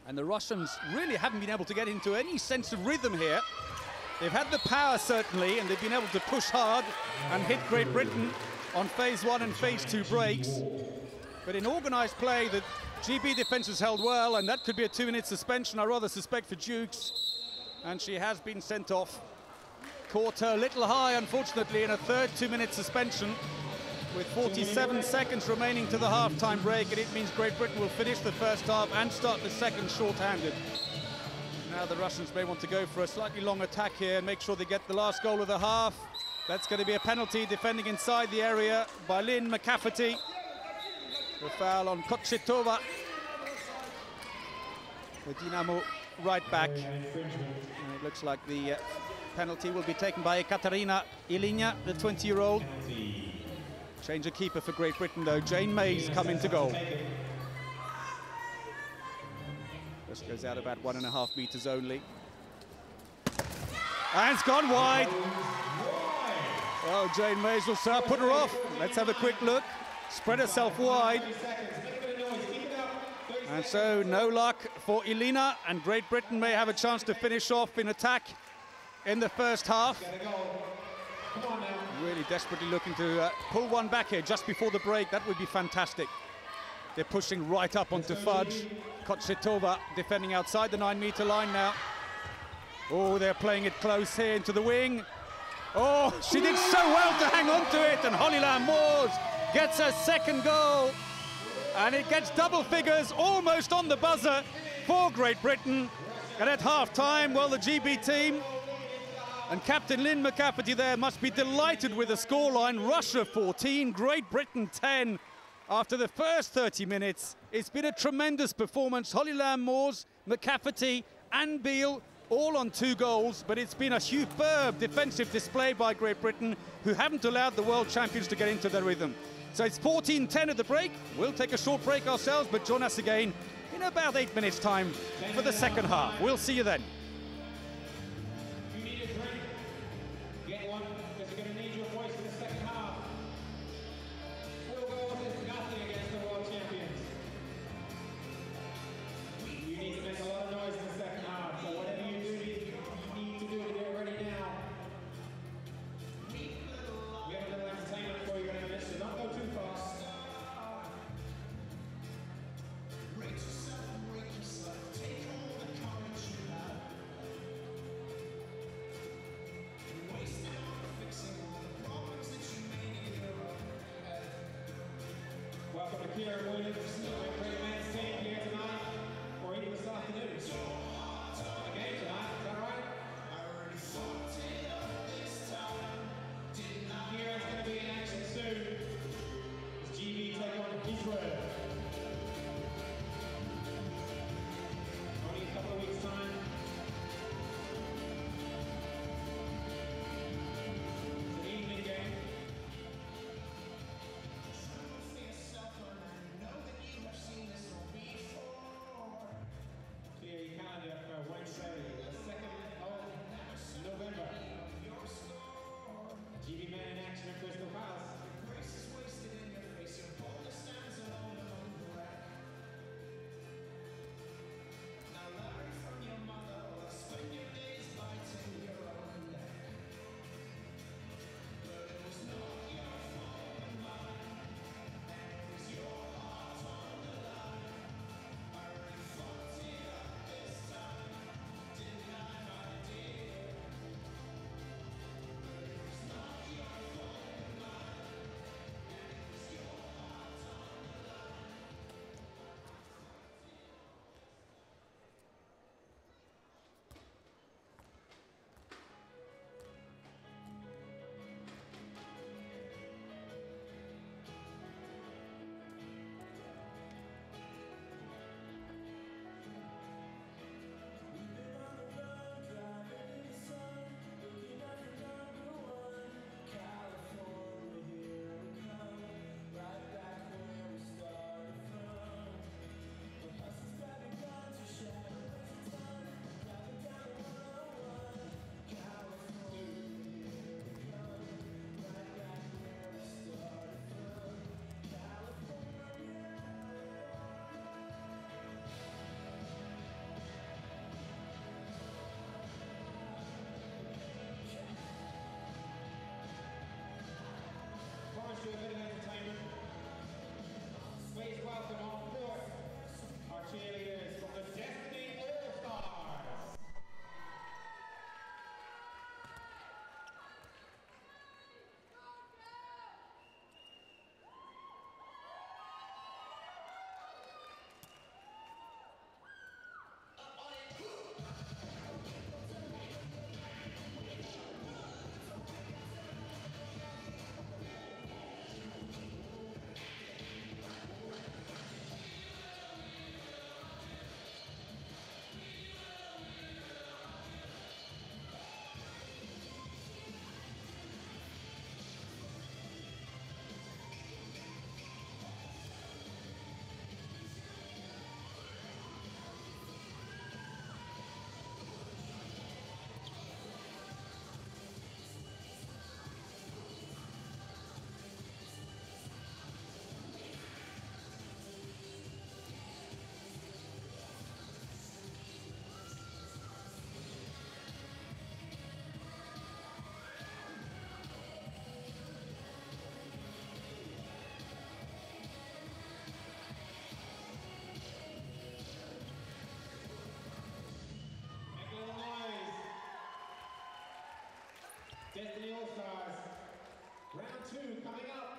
And the Russians really haven't been able to get into any sense of rhythm here. They've had the power, certainly, and they've been able to push hard and hit Great Britain on phase 1 and phase 2 breaks. But in organised play, the GB defence has held well, and that could be a 2-minute suspension, I rather suspect, for Dukes. And she has been sent off. Caught her a little high, unfortunately, in a third 2-minute suspension, with 47 seconds remaining to the half-time break, and it means Great Britain will finish the first half and start the second short-handed. Now the Russians may want to go for a slightly long attack here and make sure they get the last goal of the half. That's going to be a penalty, defending inside the area by Lynn McCafferty. The foul on Kochetkova. The Dynamo right back. And it looks like the penalty will be taken by Ekaterina Ilinya, the 20-year-old. Change of keeper for Great Britain, though. Jane May's coming to goal. This goes out about 1.5 meters only. And it's gone wide. Well, Jane Mays will start, put her off. Let's have a quick look. Spread herself wide. And so no luck for Ilinya, and Great Britain may have a chance to finish off in attack in the first half. Really desperately looking to pull one back here just before the break. That would be fantastic. They're pushing right up onto Fudge. Kochetkova defending outside the 9-meter line now. Oh, they're playing it close here into the wing. Oh, she did so well to hang on to it, and Holly Lamb Moores gets her second goal. And it gets double figures almost on the buzzer for Great Britain. And at half-time, well, the GB team and Captain Lynn McCafferty there must be delighted with the scoreline. Russia 14, Great Britain 10. After the first 30 minutes, it's been a tremendous performance. Holly Lamb Moores, McCafferty and Beale all on 2 goals, but it's been a superb defensive display by Great Britain, who haven't allowed the world champions to get into their rhythm. So it's 14-10 at the break. We'll take a short break ourselves, but join us again in about 8 minutes' time for the second half. We'll see you then. You need a drink. Get one, because you're going to need your voice in the second half. 4 goals is nothing against the world champions. You need to make a lot of noise in the second half. So whatever you do, you need to do it. Get ready now. We have a little entertainment for you in a minute, so don't go too fast. Welcome to Kieran Williams, Great Men's team here tonight, or even this afternoon. The game tonight, is that right? Kieran's going to be in action soon as GB take on Israel. Only a couple of weeks' time. It's an evening game. Destiny All-Stars. Round 2 coming up.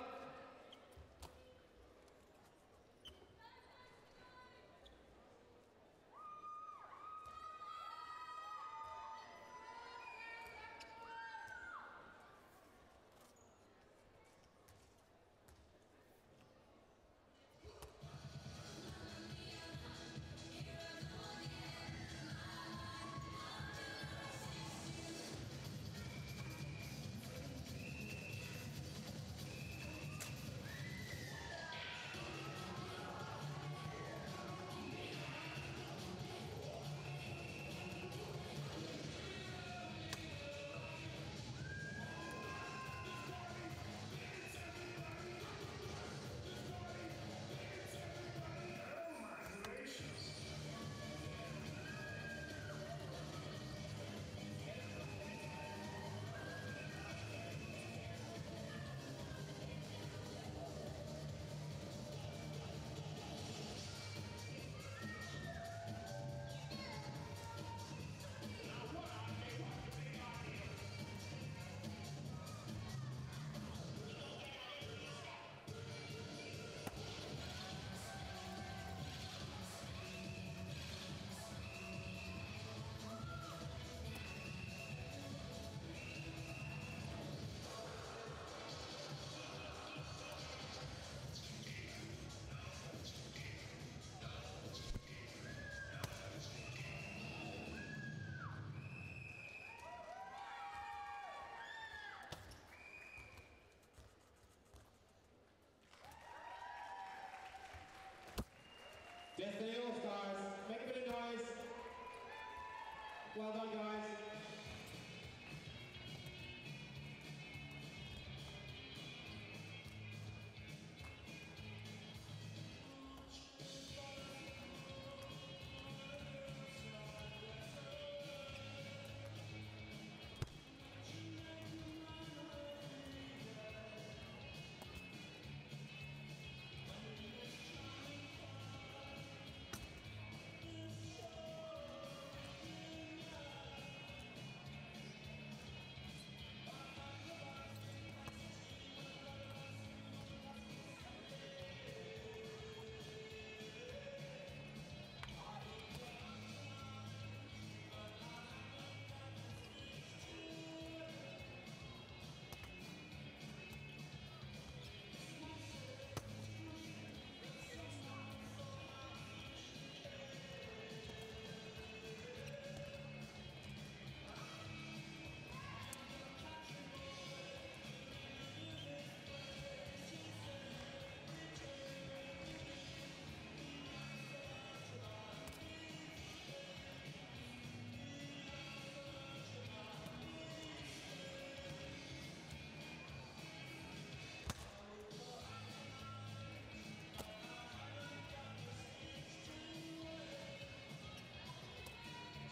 Destiny All-Stars, make a bit of noise. Well done, guys.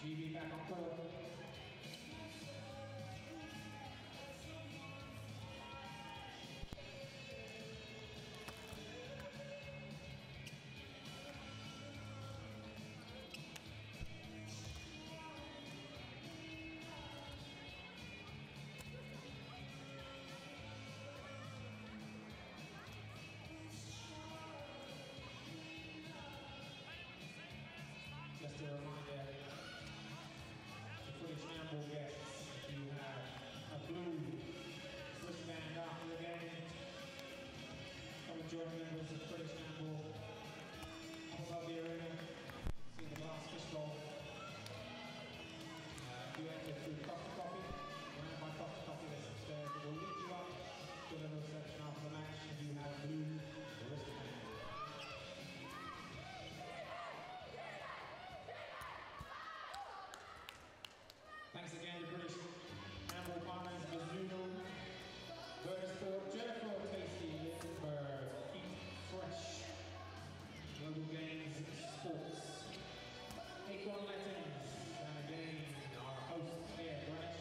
GB back on court. Just a reminder, the British Handball guests, you have a blue wristband after the game. Come and join members of British Handball up above the arena. See the glass fishbowl. You enter through Costa Coffee. Around by Costa Coffee, that's upstairs. It will lead you up to the reception after the match, and you have a blue wristband. Thanks again to British Handball partners, Mizuno, Vertisport, Jericho, Tasty, Lindenberg, Eat Fresh, Global Games Sports, Acorn Lettings, and again our host here, Greenwich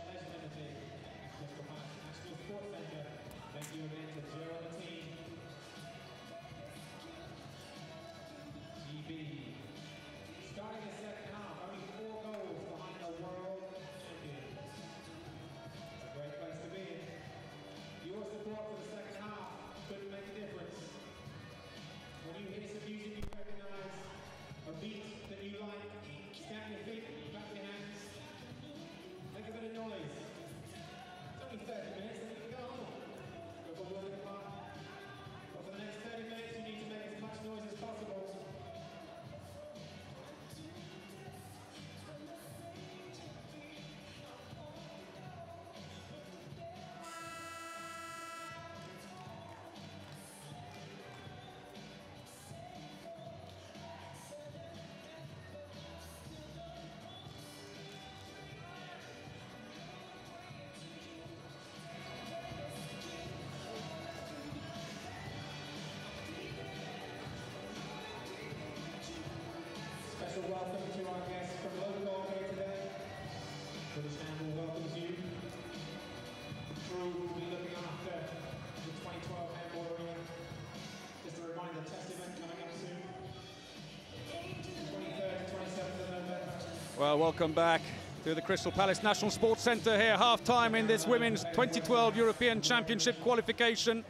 Well, welcome back to the Crystal Palace National Sports Centre here, half-time in this Women's 2012 European Championship qualification.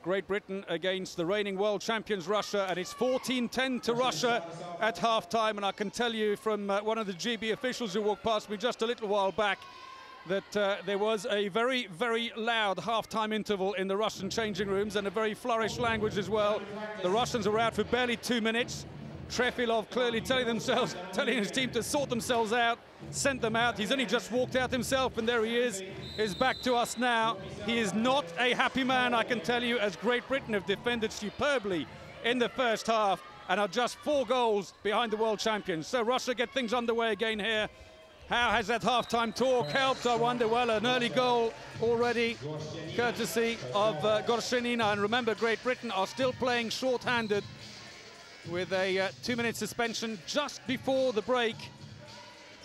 Great Britain against the reigning world champions Russia, and it's 14-10 to Russia at half-time. And I can tell you from one of the GB officials who walked past me just a little while back that there was a very, very loud half-time interval in the Russian changing rooms, and a very flourished language as well. The Russians were out for barely 2 minutes. Trefilov clearly telling his team to sort themselves out, sent them out. He's only just walked out himself, and there he is back to us now. He is not a happy man, I can tell you, as Great Britain have defended superbly in the first half and are just 4 goals behind the world champions. So Russia get things underway again here. How has that half-time talk helped, I wonder? Well, an early goal already, courtesy of Gorshenina. And remember, Great Britain are still playing short-handed with a 2-minute suspension just before the break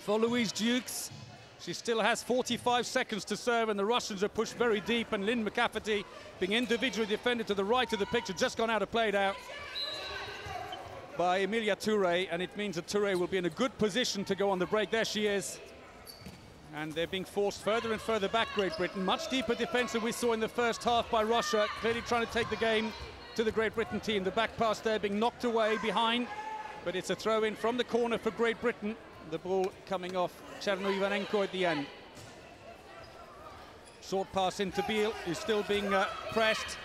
for Louise Dukes. She still has 45 seconds to serve, and the Russians are pushed very deep, and Lynn McCafferty, being individually defended to the right of the picture, just gone out of played out by Emilia Touré, and it means that Touré will be in a good position to go on the break. There she is. And they're being forced further and further back, Great Britain. Much deeper defense than we saw in the first half by Russia, clearly trying to take the game to the Great Britain team. The back pass there being knocked away behind, but it's a throw-in from the corner for Great Britain. The ball coming off Cherno Ivanenko at the end. Short pass into Beal, who's still being pressed.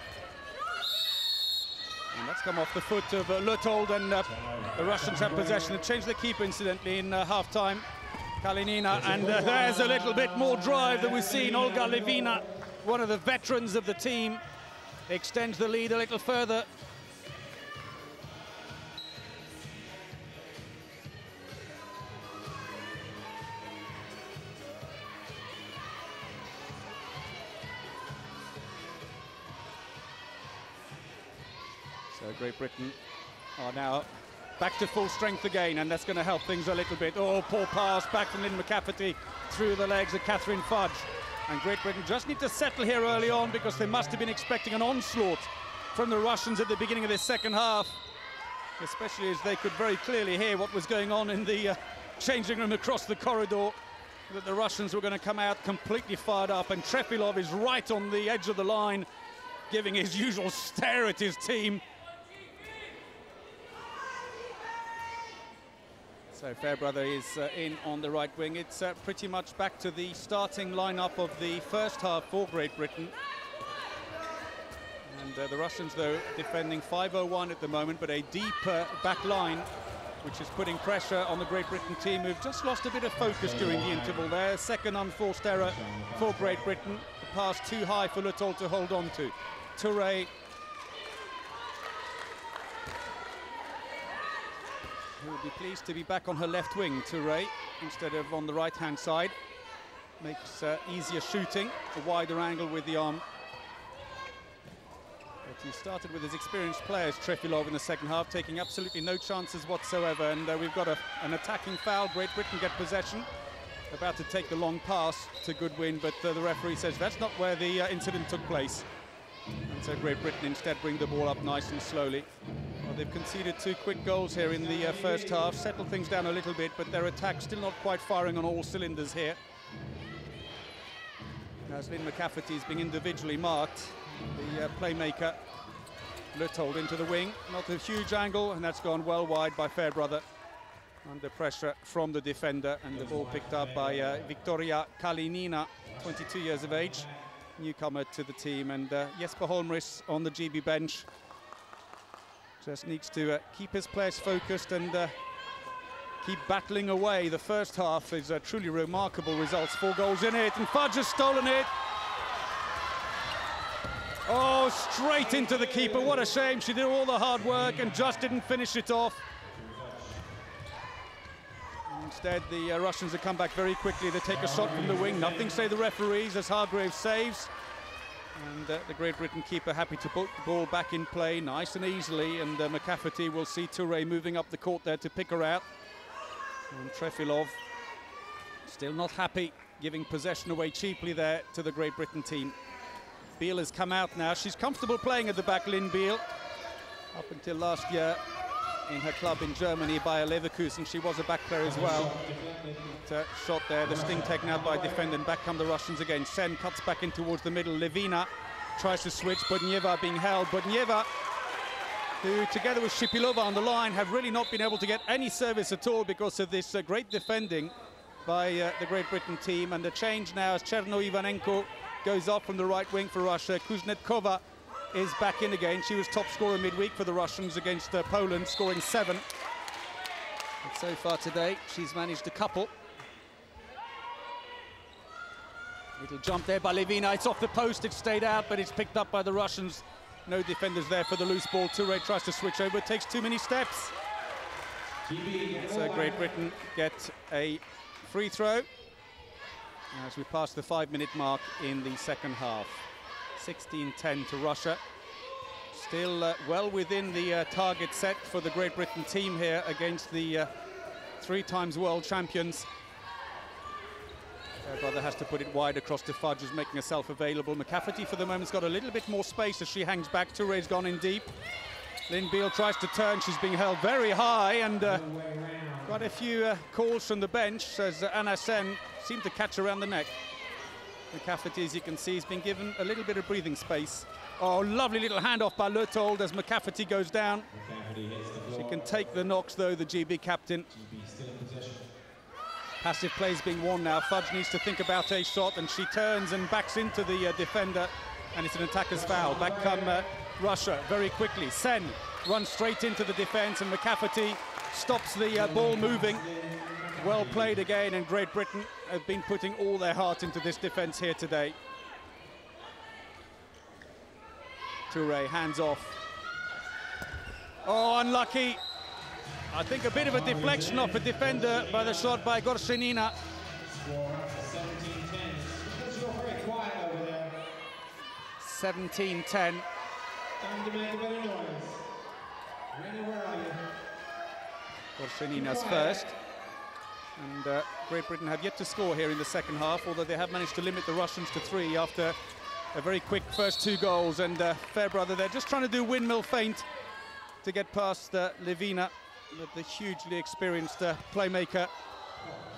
And that's come off the foot of Luthold, and the Russians have possession. They changed the keeper, incidentally, in half-time. Kalinina, and there's a little bit more drive than we've seen. Olga Levina, one of the veterans of the team, extends the lead a little further. So Great Britain are now back to full strength again, and that's going to help things a little bit. Oh, poor pass back from Lynn McCafferty through the legs of Catherine Fudge. And Great Britain just need to settle here early on, because they must have been expecting an onslaught from the Russians at the beginning of this second half, especially as they could very clearly hear what was going on in the changing room across the corridor, that the Russians were going to come out completely fired up. And Trefilov is right on the edge of the line, giving his usual stare at his team. So Fairbrother is in on the right wing. It's pretty much back to the starting lineup of the first half for Great Britain. And the Russians, though, defending 5-0-1 at the moment, but a deep back line, which is putting pressure on the Great Britain team, who've just lost a bit of focus during the interval there. Second unforced error for Great Britain. The pass too high for Luthold to hold on to. Touré, who will be pleased to be back on her left wing, Touré, instead of on the right-hand side. Makes easier shooting, a wider angle with the arm. But he started with his experienced players, Trefilov, in the second half, taking absolutely no chances whatsoever. And we've got an attacking foul. Great Britain get possession. About to take the long pass to Goodwin, but the referee says that's not where the incident took place. And so Great Britain instead bring the ball up nice and slowly. Well, they've conceded 2 quick goals here in the first half, settled things down a little bit, but their attack still not quite firing on all cylinders here. As Lynn McCafferty is being individually marked, the playmaker Luthold into the wing, not a huge angle, and that's gone well wide by Fairbrother under pressure from the defender, and the ball picked up by Victoria Kalinina, 22 years of age, newcomer to the team. And Jesper Holmris on the GB bench just needs to keep his players focused and keep battling away. The first half is truly remarkable results. 4 goals in it, and Fudge has stolen it. Oh, straight into the keeper. What a shame. She did all the hard work and just didn't finish it off. Instead, the Russians have come back very quickly. They take a shot from the wing. Nothing, say the referees, as Hargreaves saves. And the Great Britain keeper happy to put the ball back in play nice and easily. And McCafferty will see Touré moving up the court there to pick her out. And Trefilov still not happy, giving possession away cheaply there to the Great Britain team. Beal has come out now. She's comfortable playing at the back, Lynn Beal. Up until last year, in her club in Germany, Bayer Leverkusen. She was a back player as well. Shot there, the sting taken out by defender, and back come the Russians again. Sen cuts back in towards the middle. Levina tries to switch, Bodnieva being held. Bodnieva, who together with Shipilova on the line, have really not been able to get any service at all because of this great defending by the Great Britain team. And the change now as Cherno Ivanenko goes off from the right wing for Russia. Kuznetkova is back in again. She was top scorer midweek for the Russians against Poland, scoring 7. And so far today, she's managed a couple. Little jump there by Levina. It's off the post, it stayed out, but it's picked up by the Russians. No defenders there for the loose ball. Toure tries to switch over, takes too many steps. So Great Britain get a free throw as we pass the 5-minute mark in the second half. 16-10 to Russia. Still well within the target set for the Great Britain team here against the 3-time world champions. Fairbrother has to put it wide across to Fudge, who's making herself available. McCafferty for the moment's got a little bit more space as she hangs back. Touré's gone in deep. Lynn Beale tries to turn. She's being held very high, and got a few calls from the bench as Anna Sen seemed to catch around the neck. McCafferty, as you can see, has been given a little bit of breathing space. Oh, lovely little handoff by Leuthold as McCafferty goes down. She can take the knocks, though, the GB captain. Passive play is being worn now. Fudge needs to think about a shot, and she turns and backs into the defender, and it's an attacker's foul. Back come Russia very quickly. Sen runs straight into the defense, and McCafferty stops the ball moving. Well played again, and Great Britain have been putting all their heart into this defense here today. Touré, hands off. Oh, unlucky. I think a bit of a deflection off a defender by the shot by Gorshenina. 17-10. Time to make a better noise. Raina, where are you? Gorshenina's first. And Great Britain have yet to score here in the second half, although they have managed to limit the Russians to 3 after a very quick first 2 goals. And Fairbrother, they're just trying to do windmill feint to get past Levina. But the hugely experienced playmaker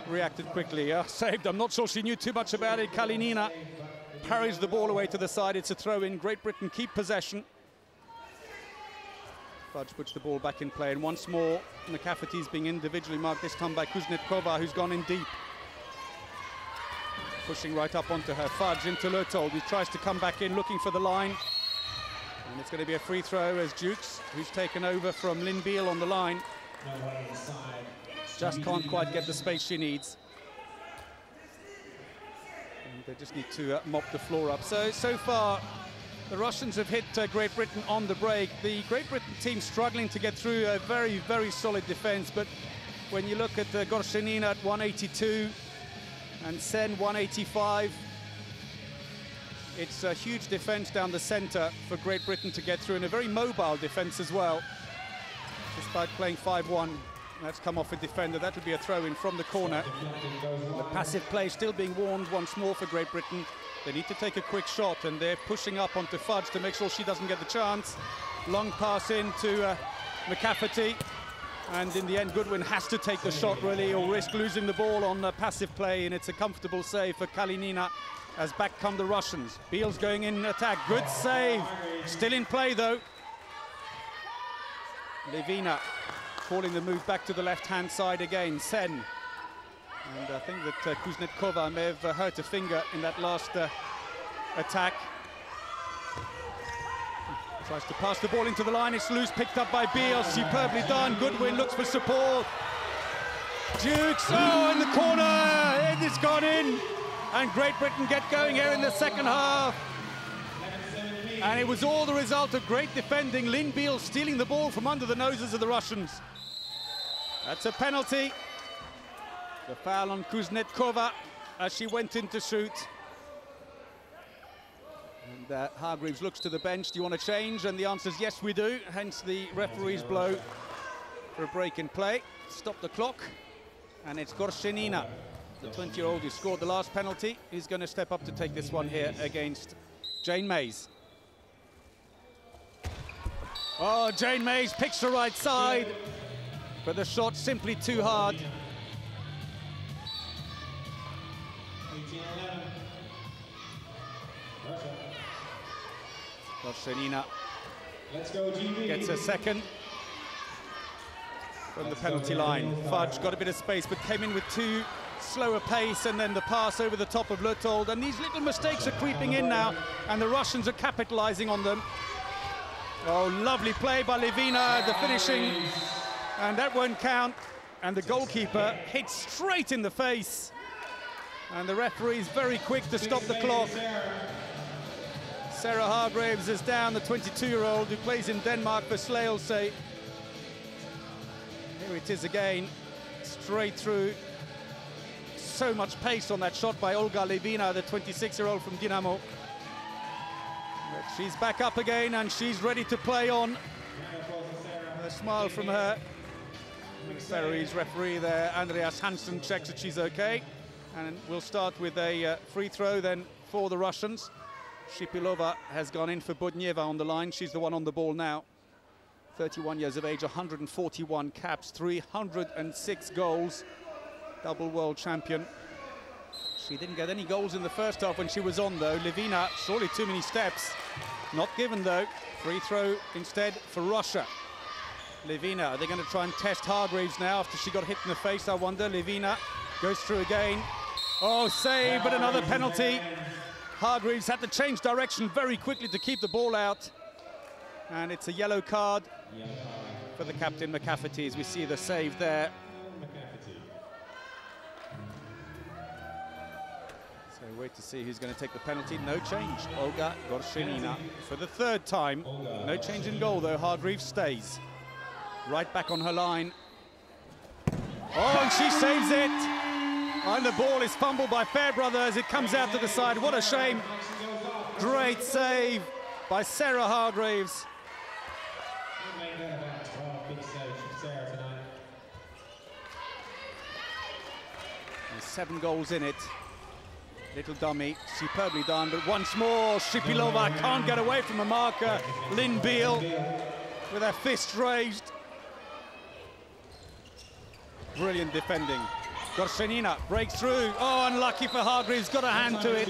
reacted quickly. Saved. I'm not sure she knew too much about it. Kalinina parries the ball away to the side. It's a throw-in. Great Britain keep possession. Fudge puts the ball back in play, and once more McCafferty's being individually marked, this time by Kuznetkova, who's gone in deep. Pushing right up onto her. Fudge into Leuthold, who tries to come back in, looking for the line. And it's going to be a free throw as Jukes, who's taken over from Lynn Beale on the line, just can't quite get the space she needs. And they just need to mop the floor up. So far, the Russians have hit Great Britain on the break. The Great Britain team struggling to get through a very, very solid defense. But when you look at Gorshenina at 182 and Sen 185, it's a huge defense down the center for Great Britain to get through, and a very mobile defense as well. Despite playing 5-1, that's come off a defender. That would be a throw-in from the corner. The passive play still being warned once more for Great Britain. They need to take a quick shot, and they're pushing up onto Fudge to make sure she doesn't get the chance. Long pass in to McCafferty, and in the end Goodwin has to take the shot really, or risk losing the ball on passive play, and it's a comfortable save for Kalinina as back come the Russians. Beale's going in attack. Good save. Still in play though. Levina calling the move back to the left-hand side again. Sen. And I think that Kuznetkova may have hurt a finger in that last attack. Tries to pass the ball into the line. It's loose, picked up by Beale. Superbly done. Goodwin looks for support. Jukes, oh, in the corner. It's gone in. And Great Britain get going here in the second half. And it was all the result of great defending. Lynn Beale stealing the ball from under the noses of the Russians. That's a penalty. The foul on Kuznetkova as she went in to shoot. And Hargreaves looks to the bench. Do you want to change? And the answer is yes, we do. Hence the referee's blow for a break in play. Stop the clock. And it's Gorshenina, the 20-year-old who scored the last penalty. He's going to step up to take this one here against Jane Mays. Oh, Jane Mays picks the right side, but the shot simply too hard. 18-11. Russia. Gorshchenina Let's go, GB. gets a second from the penalty line. Fudge got a bit of space, but came in with too slow a pace, and then the pass over the top of Leutold. And these little mistakes are creeping in now, and the Russians are capitalizing on them. Oh, lovely play by Levina, the finishing, and that won't count. And the goalkeeper hits straight in the face. And the referee is very quick to stop the clock. Sarah Hargreaves is down, the 22-year-old who plays in Denmark for Slagelse. Here it is again, straight through. So much pace on that shot by Olga Levina, the 26-year-old from Dinamo. But she's back up again and she's ready to play on. A smile from her. Ferry's referee there, Andreas Hansen, checks that she's okay. And we'll start with a free throw then for the Russians. Shipilova has gone in for Budnieva on the line. She's the one on the ball now. 31 years of age, 141 caps, 306 goals. Double world champion. She didn't get any goals in the first half when she was on, though. Levina, surely too many steps. Not given, though. Free throw instead for Russia. Levina, are they going to try and test Hargreaves now after she got hit in the face, I wonder? Levina goes through again. Oh, save, but another penalty. Hargreaves had to change direction very quickly to keep the ball out. And it's a yellow card for the captain, McCafferty, as we see the save there. So wait to see who's going to take the penalty. No change. Olga Gorshchenina for the third time. No change in goal, though. Hargreaves stays. Right back on her line. Oh, and she saves it. And the ball is fumbled by Fairbrother as it comes out to the side. What a shame. Great save by Sarah Hargreaves. There's 7 goals in it. Little dummy, superbly done, but once more, Shipilova can't get away from a marker. Lynn Beale with her fist raised. Brilliant defending. Gorshchenina breaks through. Oh, unlucky for Hargreaves, got a hand to it.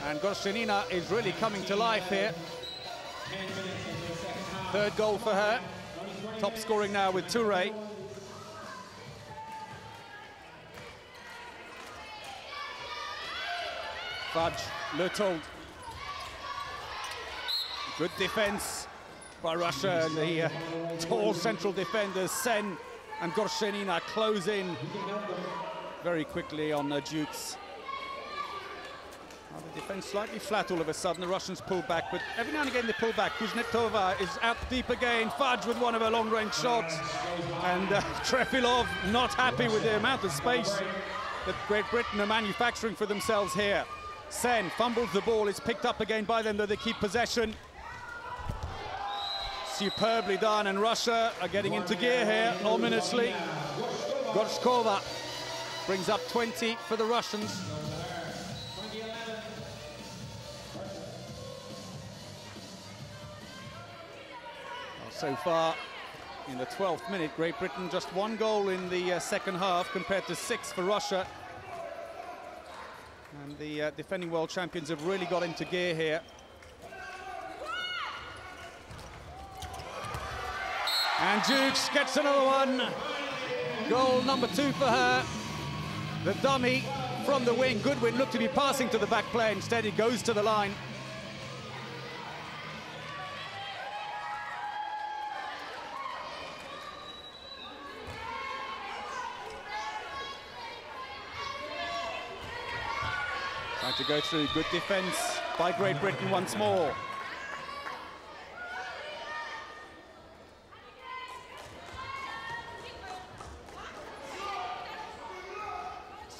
And Gorshchenina is really coming to life here. Third goal for her. Top scoring now with Toure. Fudge, Leutold. Good defense by Russia, and the tall central defenders, Sen and Gorshchenina, close in very quickly on Dukes. Well, the defense slightly flat all of a sudden. The Russians pull back, but every now and again they pull back. Kuznetsova is out deep again. Fudge with one of her long-range shots. And Trefilov not happy with the amount of space that Great Britain are manufacturing for themselves here. Sen fumbles the ball. It's picked up again by them, though they keep possession. Superbly done, and Russia are getting into gear here, ominously. Gorshkova brings up 20 for the Russians. Well, so far, in the 12th minute, Great Britain just 1 goal in the second half compared to 6 for Russia. And the defending world champions have really got into gear here. And Dukes gets another one. Goal number 2 for her. The dummy from the wing. Goodwin looked to be passing to the back play. Instead, he goes to the line. Trying to go through. Good defense by Great Britain once more.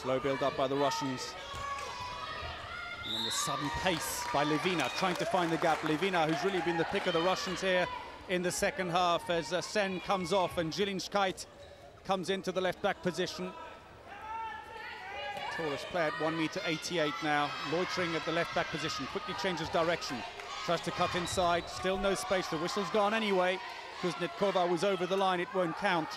Slow build-up by the Russians. And then the sudden pace by Levina, trying to find the gap. Levina, who's really been the pick of the Russians here in the second half, as Sen comes off and Zilinskite comes into the left-back position. Tallest player at 1.88 m now, loitering at the left-back position. Quickly changes direction. Tries to cut inside, still no space, the whistle's gone anyway. Kuznetsova was over the line, it won't count.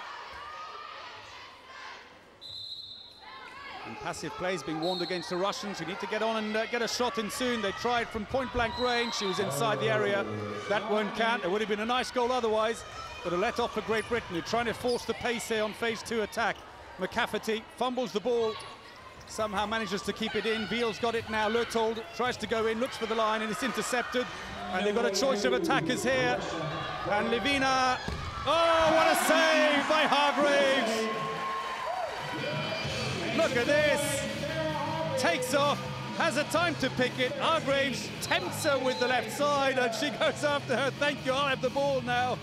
And passive play is being warned against the Russians, who need to get on and get a shot in soon. They tried from point-blank range, she was inside the area. That won't count, it would have been a nice goal otherwise, but a let-off for Great Britain, who are trying to force the pace here on phase 2 attack. McCafferty fumbles the ball, somehow manages to keep it in. Beale's got it now, Leutold tries to go in, looks for the line, and it's intercepted. And they've got a choice of attackers here. And Levina, oh, what a save by Hargreaves! Look at this, takes off, has a time to pick it. Hargreaves tempts her with the left side, and she goes after her. Thank you, I'll have the ball now.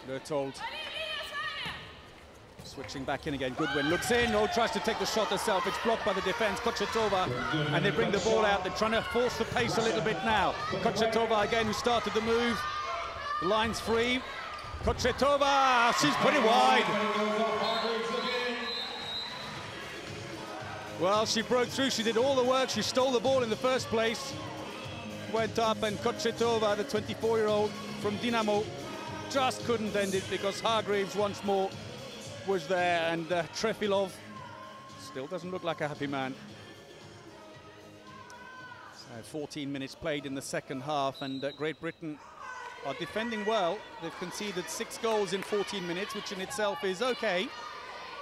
Leutold switching back in again. Goodwin looks in. Oh, tries to take the shot herself. It's blocked by the defense. Kochetkova, and they bring the ball out. They're trying to force the pace a little bit now. Kochetkova again, who started the move. The line's free. Kochetkova, she's put it wide. Well, she broke through. She did all the work. She stole the ball in the first place. Went up, and Kochetkova, the 24-year-old from Dinamo, just couldn't end it because Hargreaves once more was there, and Trefilov still doesn't look like a happy man. So 14 minutes played in the second half, and Great Britain are defending well. They've conceded 6 goals in 14 minutes, which in itself is okay.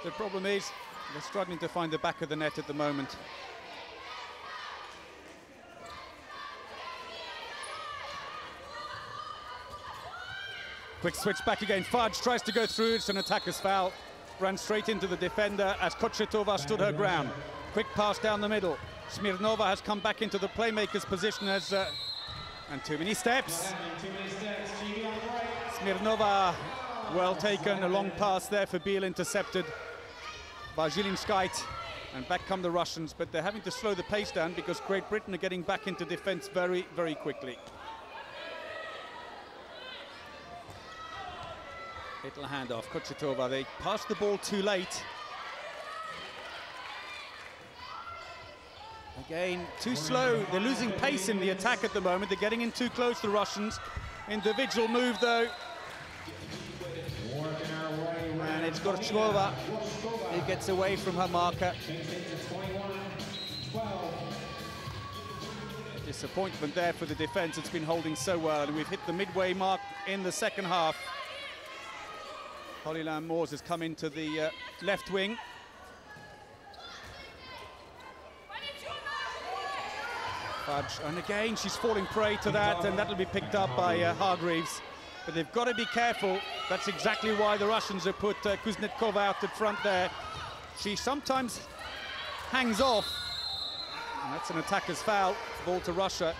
The problem is they're struggling to find the back of the net at the moment. Quick switch back again. Fudge tries to go through. It's an attacker's foul. Ran straight into the defender as Kochetkova stood her ground. Quick pass down the middle. Smirnova has come back into the playmaker's position as... and too many steps. Smirnova, well taken. A long pass there for Beale, intercepted by Zilinskite. And back come the Russians, but they're having to slow the pace down because Great Britain are getting back into defense very, very quickly. Little handoff, Kochetkova, they passed the ball too late. Again, too slow, they're losing pace in the attack at the moment, they're getting in too close, the Russians. Individual move though. And it's Gorchkova, who gets away from her marker. Disappointment there for the defense, it's been holding so well, and we've hit the midway mark in the second half. Holly Lamb-Moores has come into the left wing. Fudge, and again she's falling prey to that, and that'll be picked up by Hargreaves. But they've got to be careful. That's exactly why the Russians have put Kuznetsova out at front there. She sometimes hangs off, and that's an attacker's foul, ball to Russia.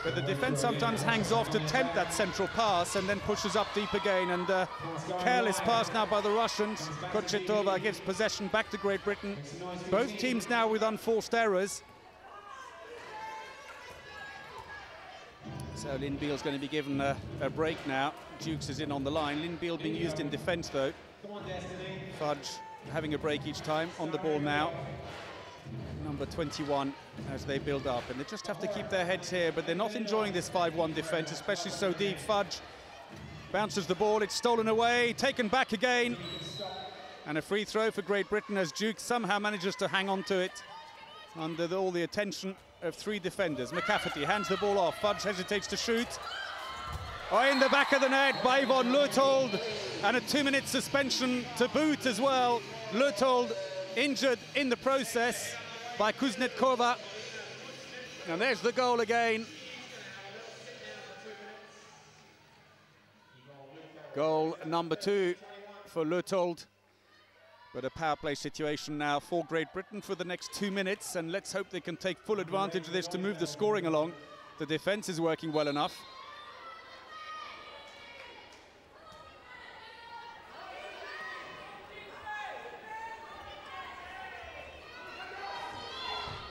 But the defense sometimes hangs off to tempt that central pass and then pushes up deep again. And careless pass now by the Russians. Kochetkova gives possession back to Great Britain. Both teams now with unforced errors. So Lynn Beale's going to be given a break now. Dukes is in on the line. Lynn Beale being used in defense though. Fudge having a break each time. On the ball now. Number 21 as they build up, and they just have to keep their heads here, but they're not enjoying this 5-1 defense, especially so deep. Fudge bounces the ball, it's stolen away, taken back again, and a free throw for Great Britain as Duke somehow manages to hang on to it under all the attention of 3 defenders. McCafferty hands the ball off, Fudge hesitates to shoot. Oh, in the back of the net by Yvonne Leutold, and a 2-minute suspension to boot as well. Leutold injured in the process by Kuznetsova. And there's the goal again. Goal number 2 for Leutold. But a power play situation now for Great Britain for the next 2 minutes, and let's hope they can take full advantage of this to move the scoring along. The defense is working well enough.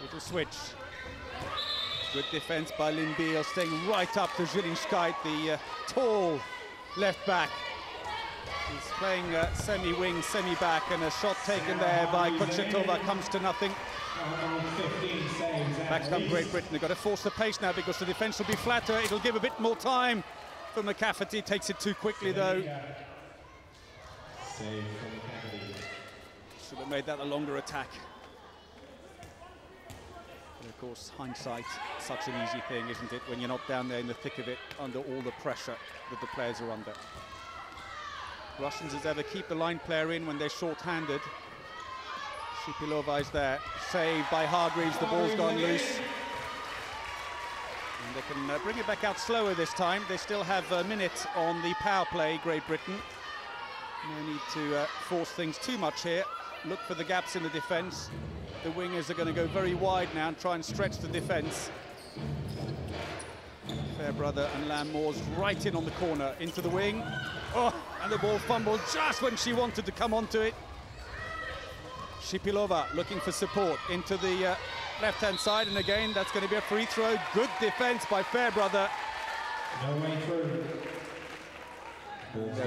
Little switch. Good defense by Lynn Beale, staying right up to Zielińskite, the tall left back. He's playing semi-wing, semi-back, and a shot taken there by Kochetkova comes to nothing. Back come Great Britain. They've got to force the pace now because the defence will be flatter. It'll give a bit more time for McCafferty. Takes it too quickly though. Should have made that a longer attack. But of course, hindsight, such an easy thing, isn't it? When you're not down there in the thick of it, under all the pressure that the players are under. Russians, as ever, keep the line player in when they're short-handed. Shipilova is there. Saved by Hargreaves, the ball's gone loose. And they can bring it back out slower this time. They still have a minute on the power play, Great Britain. No need to force things too much here. Look for the gaps in the defence. The wingers are going to go very wide now and try and stretch the defence. Fairbrother and Lamb Moores right in on the corner, into the wing. Oh, and the ball fumbled just when she wanted to come onto it. Shipilova looking for support into the left-hand side, and again, that's going to be a free throw. Good defense by Fairbrother. No way through.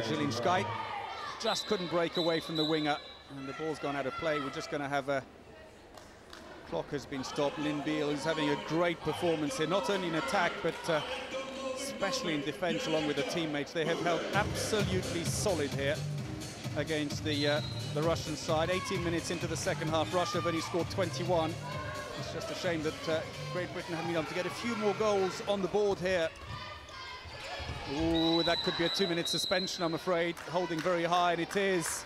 Zielińskite just couldn't break away from the winger, and the ball's gone out of play. We're just going to have a... Clock has been stopped. Lynn Beale is having a great performance here, not only in attack, but especially in defence along with the teammates. They have held absolutely solid here against the Russian side. 18 minutes into the second half, Russia have only scored 21. It's just a shame that Great Britain haven't been able to get a few more goals on the board here. Ooh, that could be a 2-minute suspension, I'm afraid. Holding very high, and it is.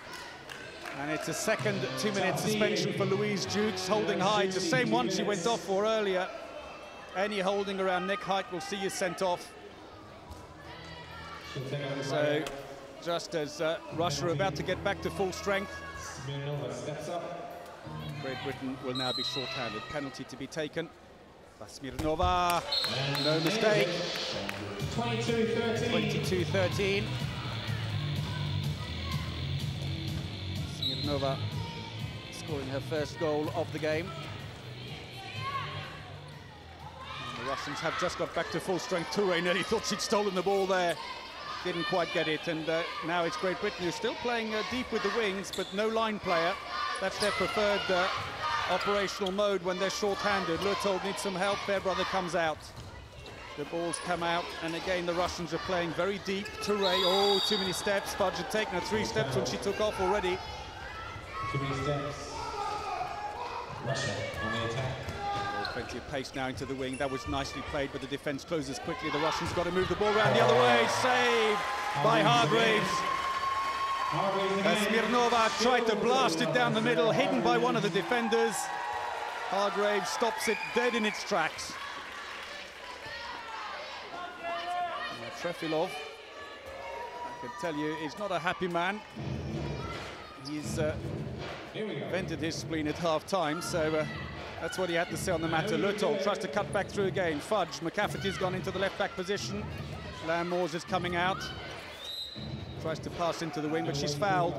And it's a second 2-minute suspension for Louise Jukes, holding high. It's the same one she went off for earlier. Any holding around neck height will see you sent off. So, just as Russia are about to get back to full strength, Great Britain will now be short-handed. Penalty to be taken. Smirnova, no mistake. 22-13. Smirnova scoring her first goal of the game. And the Russians have just got back to full strength. Toure nearly thought she'd stolen the ball there. Didn't quite get it, and now it's Great Britain who's still playing deep with the wings, but no line player. That's their preferred operational mode when they're short-handed. Lurtold needs some help. Fairbrother comes out. The balls come out, and again the Russians are playing very deep. Toure, oh, too many steps. Fudge had taken her 3 steps when she took off already. Too many steps. Russia on the attack. Plenty of pace now into the wing. That was nicely played, but the defence closes quickly. The Russians got to move the ball around the other way. Saved by Hargreaves. Smirnova tried to blast it down the middle, hidden by one of the defenders. Hargreaves stops it dead in its tracks. Trefilov, I can tell you, is not a happy man. He's vented his spleen at half-time, so that's what he had to say on the matter. Lurtold tries to cut back through again. Fudge, McCafferty's gone into the left-back position. Lamb Moores is coming out. Tries to pass into the wing, but she's fouled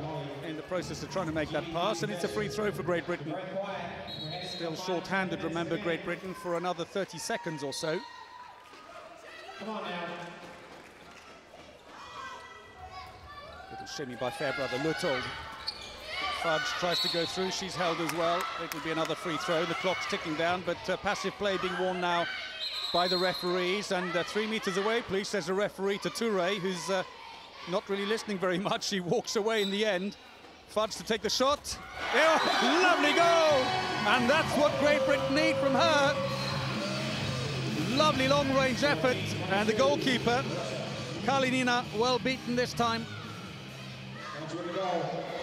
in the process of trying to make that pass, and it's a free throw for Great Britain. Still short-handed, remember, Great Britain, for another 30 seconds or so. Come on now. Little shimmy by Fairbrother. Lurtold. Fudge tries to go through, she's held as well. It'll be another free throw. The clock's ticking down, but passive play being warned now by the referees. And 3 meters away, please, says the referee to Toure, who's not really listening very much. He walks away in the end. Fudge to take the shot. Oh, lovely goal! And that's what Great Britain need from her. Lovely long-range effort. And the goalkeeper, Kalinina, well beaten this time.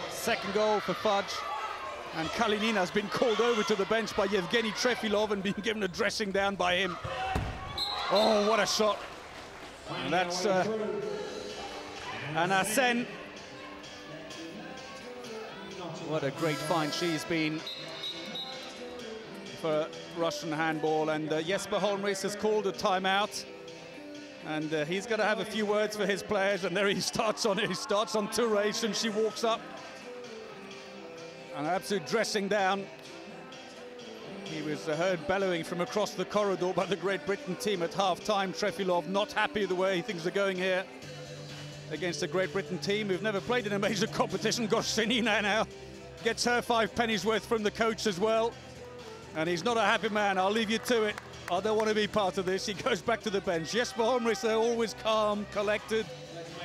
Second goal for Fudge. And Kalinina has been called over to the bench by Yevgeny Trefilov and been given a dressing down by him. Oh, what a shot. And that's Anna Sen. What a great find she's been for Russian handball. And Jesper Holmris has called a timeout. And he's going to have a few words for his players. And there he starts on it. He starts on Toure and she walks up. An absolute dressing down. He was heard bellowing from across the corridor by the Great Britain team at half-time. Trefilov not happy the way things are going here against a Great Britain team who've never played in a major competition. Gorshchenina now gets her 5 pennies worth from the coach as well. And he's not a happy man, I'll leave you to it. I don't want to be part of this. He goes back to the bench. Jesper Holmris, always calm, collected,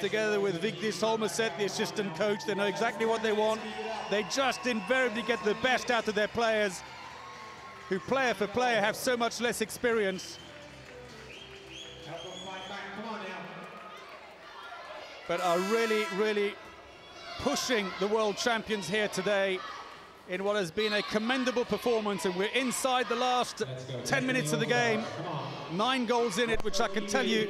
together with Vigdis Holmeset, the assistant coach. They know exactly what they want. They just invariably get the best out of their players, who player for player have so much less experience. But are really, really pushing the world champions here today in what has been a commendable performance, and we're inside the last 10 minutes of the game. 9 goals in it, which I can tell you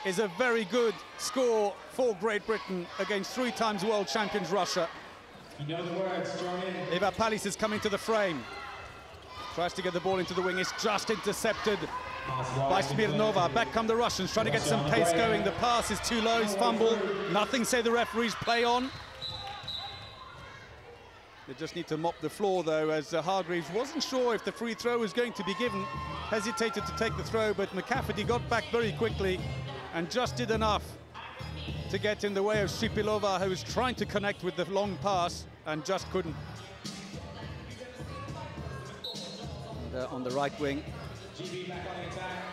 is a very good score for Great Britain against 3 times world champions Russia. You know the words, join in. Eva Palis is coming to the frame. Tries to get the ball into the wing. It's just intercepted by Smirnova. Back come the Russians, trying to get some pace going. The pass is too low, it's fumble. Nothing, say the referees, play on. They just need to mop the floor, though, as Hargreaves wasn't sure if the free throw was going to be given. Hesitated to take the throw, but McCafferty got back very quickly and just did enough to get in the way of Shipilova, who was trying to connect with the long pass and just couldn't. And, on the right wing,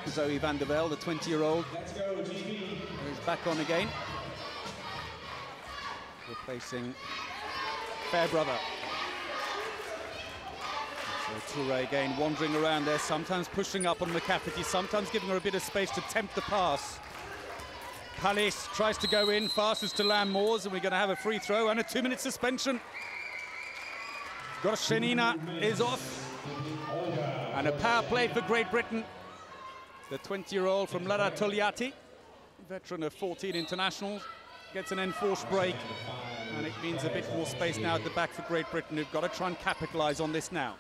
Zoe van der Velde, the 20-year-old, is back on again, replacing Fairbrother. So Toure again wandering around there, sometimes pushing up on McCafferty, sometimes giving her a bit of space to tempt the pass. Palis tries to go in, passes to Lam Moors, and we're going to have a free throw and a 2-minute suspension. Gorshchenina is off. And a power play for Great Britain. The 20-year-old from Lara Togliatti, veteran of 14 internationals, gets an enforced break. And it means a bit more space now at the back for Great Britain, who've got to try and capitalise on this now.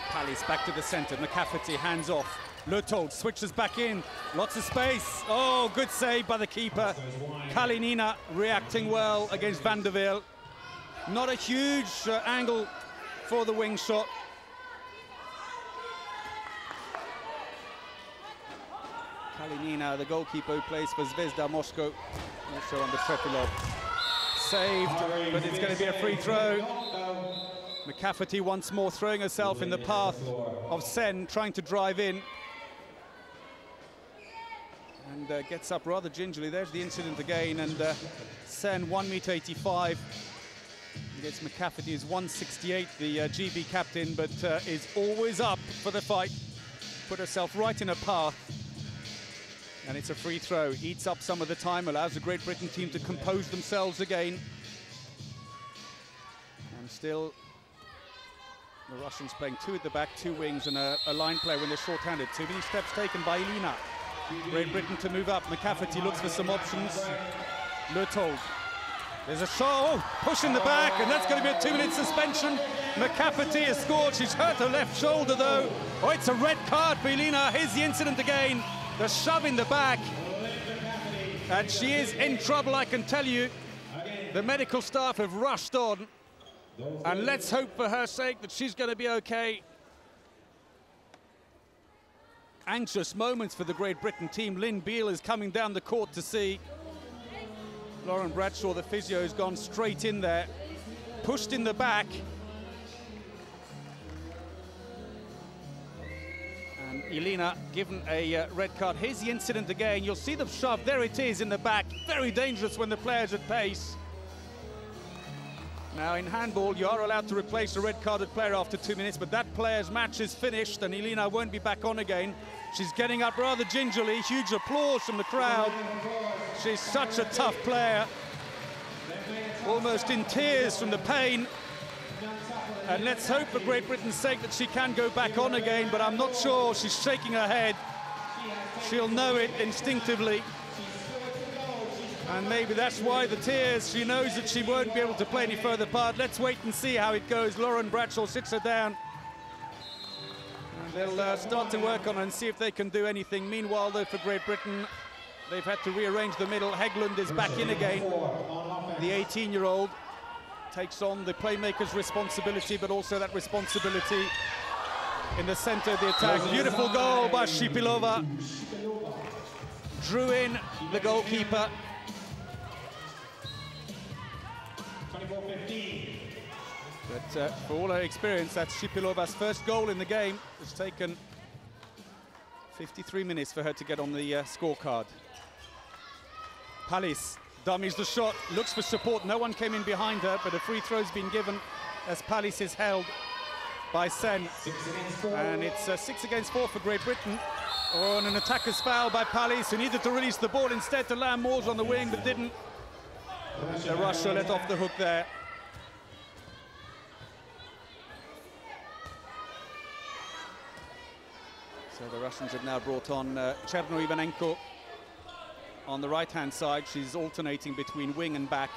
Palis back to the centre, McCafferty hands off. Leutold switches back in, lots of space. Oh, good save by the keeper. Kalinina reacting well against Van der Velde. Not a huge angle for the wing shot. Kalinina, the goalkeeper who plays for Zvezda Moscow, also on the Trefilov. Saved, but it's going to be a free throw. McCafferty once more throwing herself in the path of Sen, trying to drive in. And gets up rather gingerly. There's the incident again, and Sen, 1.85 m. Against McCafferty is 1.68, the GB captain, but is always up for the fight. Put herself right in a path. And it's a free throw. Eats up some of the time, allows the Great Britain team to compose themselves again. And still, the Russians playing 2 at the back, 2 wings, and a line player when they're short-handed. Too many steps taken by Elina. Great Britain to move up. McCafferty looks for some options. Leutold. There's a shot, push in the back, and that's going to be a 2-minute suspension. McCafferty has scored. She's hurt her left shoulder, though. Oh, it's a red card for Elina. Here's the incident again. The shove in the back. And she is in trouble, I can tell you. The medical staff have rushed on. And let's hope for her sake that she's going to be okay. Anxious moments for the Great Britain team. Lynn Beale is coming down the court to see. Lauren Bradshaw, the physio, has gone straight in there. Pushed in the back. And Elina given a red card. Here's the incident again. You'll see the shove. There it is in the back. Very dangerous when the player's at pace. Now, in handball, you are allowed to replace a red-carded player after 2 minutes, but that player's match is finished, and Elina won't be back on again. She's getting up rather gingerly. Huge applause from the crowd. She's such a tough player. Almost in tears from the pain. And let's hope for Great Britain's sake that she can go back on again, but I'm not sure. She's shaking her head. She'll know it instinctively. And maybe that's why the tears. She knows that she won't be able to play any further part. Let's wait and see how it goes. Lauren Bradshaw sits her down. And they'll start to work on her and see if they can do anything. Meanwhile, though, for Great Britain, they've had to rearrange the middle. Hegglund is back in again, the 18-year-old. takes on the playmaker's responsibility, but also that responsibility in the center of the attack. Beautiful goal by Shipilova. Drew in the goalkeeper. 24-15. But for all her experience, that's Shipilova's first goal in the game. It's taken 53 minutes for her to get on the scorecard. Palis dummies the shot, looks for support. No one came in behind her, but a free throw's been given as Palis is held by Sen. And it's 6 against 4 for Great Britain. Oh, and an attacker's foul by Palis, who needed to release the ball instead to Lam Moors on the wing, but didn't. The Russia let off the hook there. So the Russians have now brought on Cherno Ivanenko on the right-hand side. She's alternating between wing and back.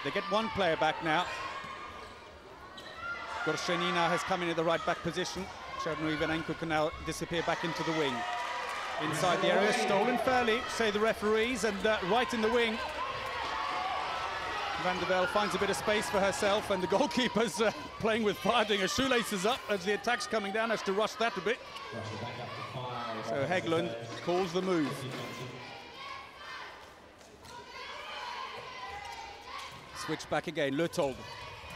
They get one player back now. Gorshenina has come in at the right-back position. Cherno Ivanenko can now disappear back into the wing. Inside the area, stolen fairly, say the referees, and right in the wing. Van der Velde finds a bit of space for herself, and the goalkeeper's playing with fire, doing her shoelaces up as the attack's coming down, has to rush that a bit. So Hägglund calls the move. Switch back again, Leutold.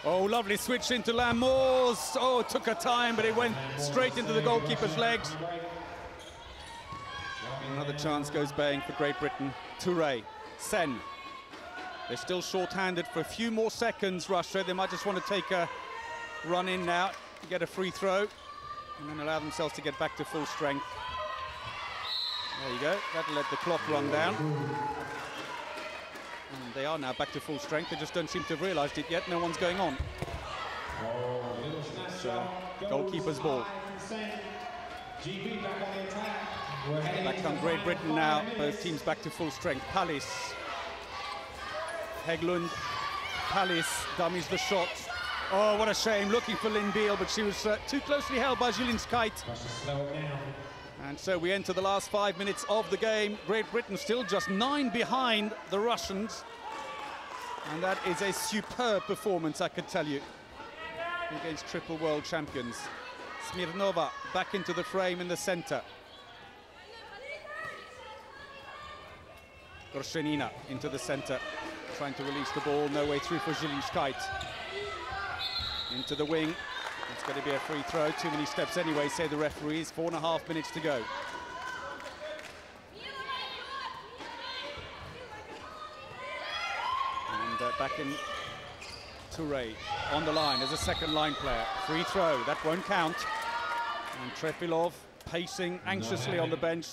Oh, lovely switch into Lam Moors. Oh, it took her time, but it went straight into the goalkeeper's legs. Another chance goes baying for Great Britain. Touré, Sen. They're still short-handed for a few more seconds, Russia. They might just want to take a run in now, get a free throw, and then allow themselves to get back to full strength. There you go, that'll let the clock run down. And they are now back to full strength. They just don't seem to have realised it yet. No one's going on. It's goalkeeper's ball. Back come Great Britain now. Both teams back to full strength. Palis. Hägglund. Palis dummies the shot. Oh, what a shame. Looking for Lynn Beale, but she was too closely held by Zilinskite. And so we enter the last 5 minutes of the game. Great Britain still just 9 behind the Russians. And that is a superb performance, I could tell you, against triple world champions. Smirnova back into the frame in the center. Gorshenina into the center, trying to release the ball. No way through for Zilinskite. Into the wing. It's going to be a free throw. Too many steps anyway, say the referees. 4.5 minutes to go. And back in Touré on the line as a second line player. Free throw, that won't count. And Trefilov pacing anxiously on the bench.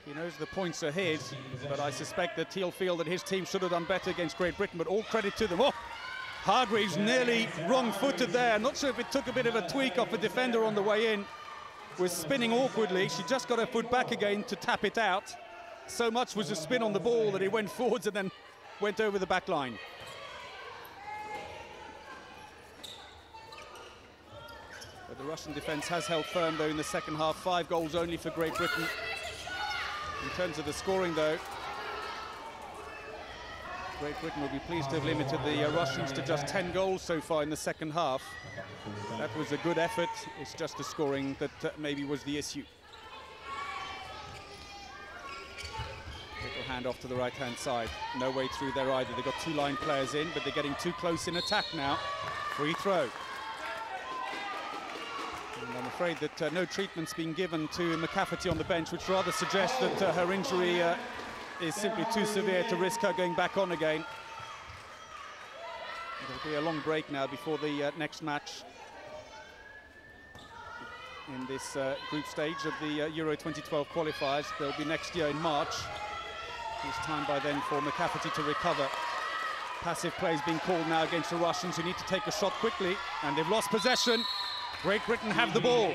He knows the points are his, but I suspect that he'll feel that his team should have done better against Great Britain, but all credit to them. Oh, Hargreaves nearly wrong-footed there. Not sure if it took a bit of a tweak off a defender on the way in. Was spinning awkwardly. She just got her foot back again to tap it out. So much was the spin on the ball that it went forwards and then went over the back line. But the Russian defence has held firm, though, in the second half. 5 goals only for Great Britain. In terms of the scoring, though, Great Britain will be pleased to have limited the Russians to just 10 goals so far in the second half. That was a good effort. It's just the scoring that maybe was the issue. Little hand off to the right-hand side. No way through there either. They've got 2 line players in, but they're getting too close in attack now. Free throw. And I'm afraid that no treatment's been given to McCafferty on the bench, which rather suggests that her injury is simply too severe to risk her going back on again. There'll be a long break now before the next match in this group stage of the Euro 2012 qualifiers. They'll be next year in March. It's time by then for McCafferty to recover. Passive play is being called now against the Russians, who need to take a shot quickly, and they've lost possession. Great Britain have the ball.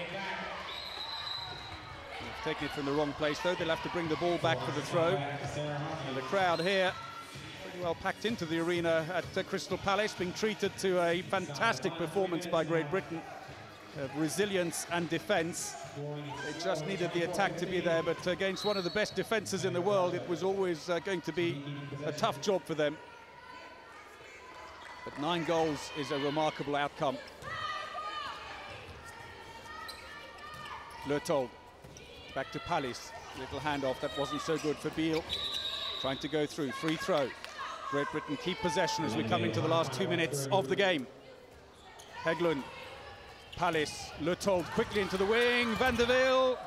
They've taken it from the wrong place, though. They'll have to bring the ball back for the throw. And the crowd here, pretty well packed into the arena at Crystal Palace, being treated to a fantastic performance by Great Britain of resilience and defence. They just needed the attack to be there, but against one of the best defences in the world, it was always going to be a tough job for them. But 9 goals is a remarkable outcome. Leuthold, back to Pallis. Little handoff that wasn't so good for Beale. Trying to go through, free throw. Great Britain keep possession as we come into the last 2 minutes of the game. Hägglund, Pallis, Leuthold quickly into the wing, Van der Wiel.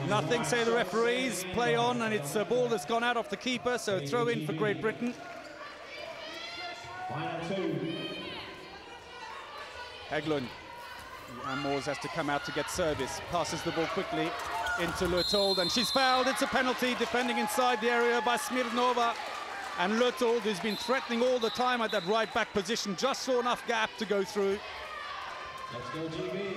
Nothing, say the referees, play on, and it's a ball that's gone out off the keeper, so throw in for Great Britain. Hägglund, and Moores has to come out to get service, passes the ball quickly into Leuthold, and she's fouled. It's a penalty, defending inside the area by Smirnova. And Leuthold, who's been threatening all the time at that right back position, just saw enough gap to go through. Let's go, GB.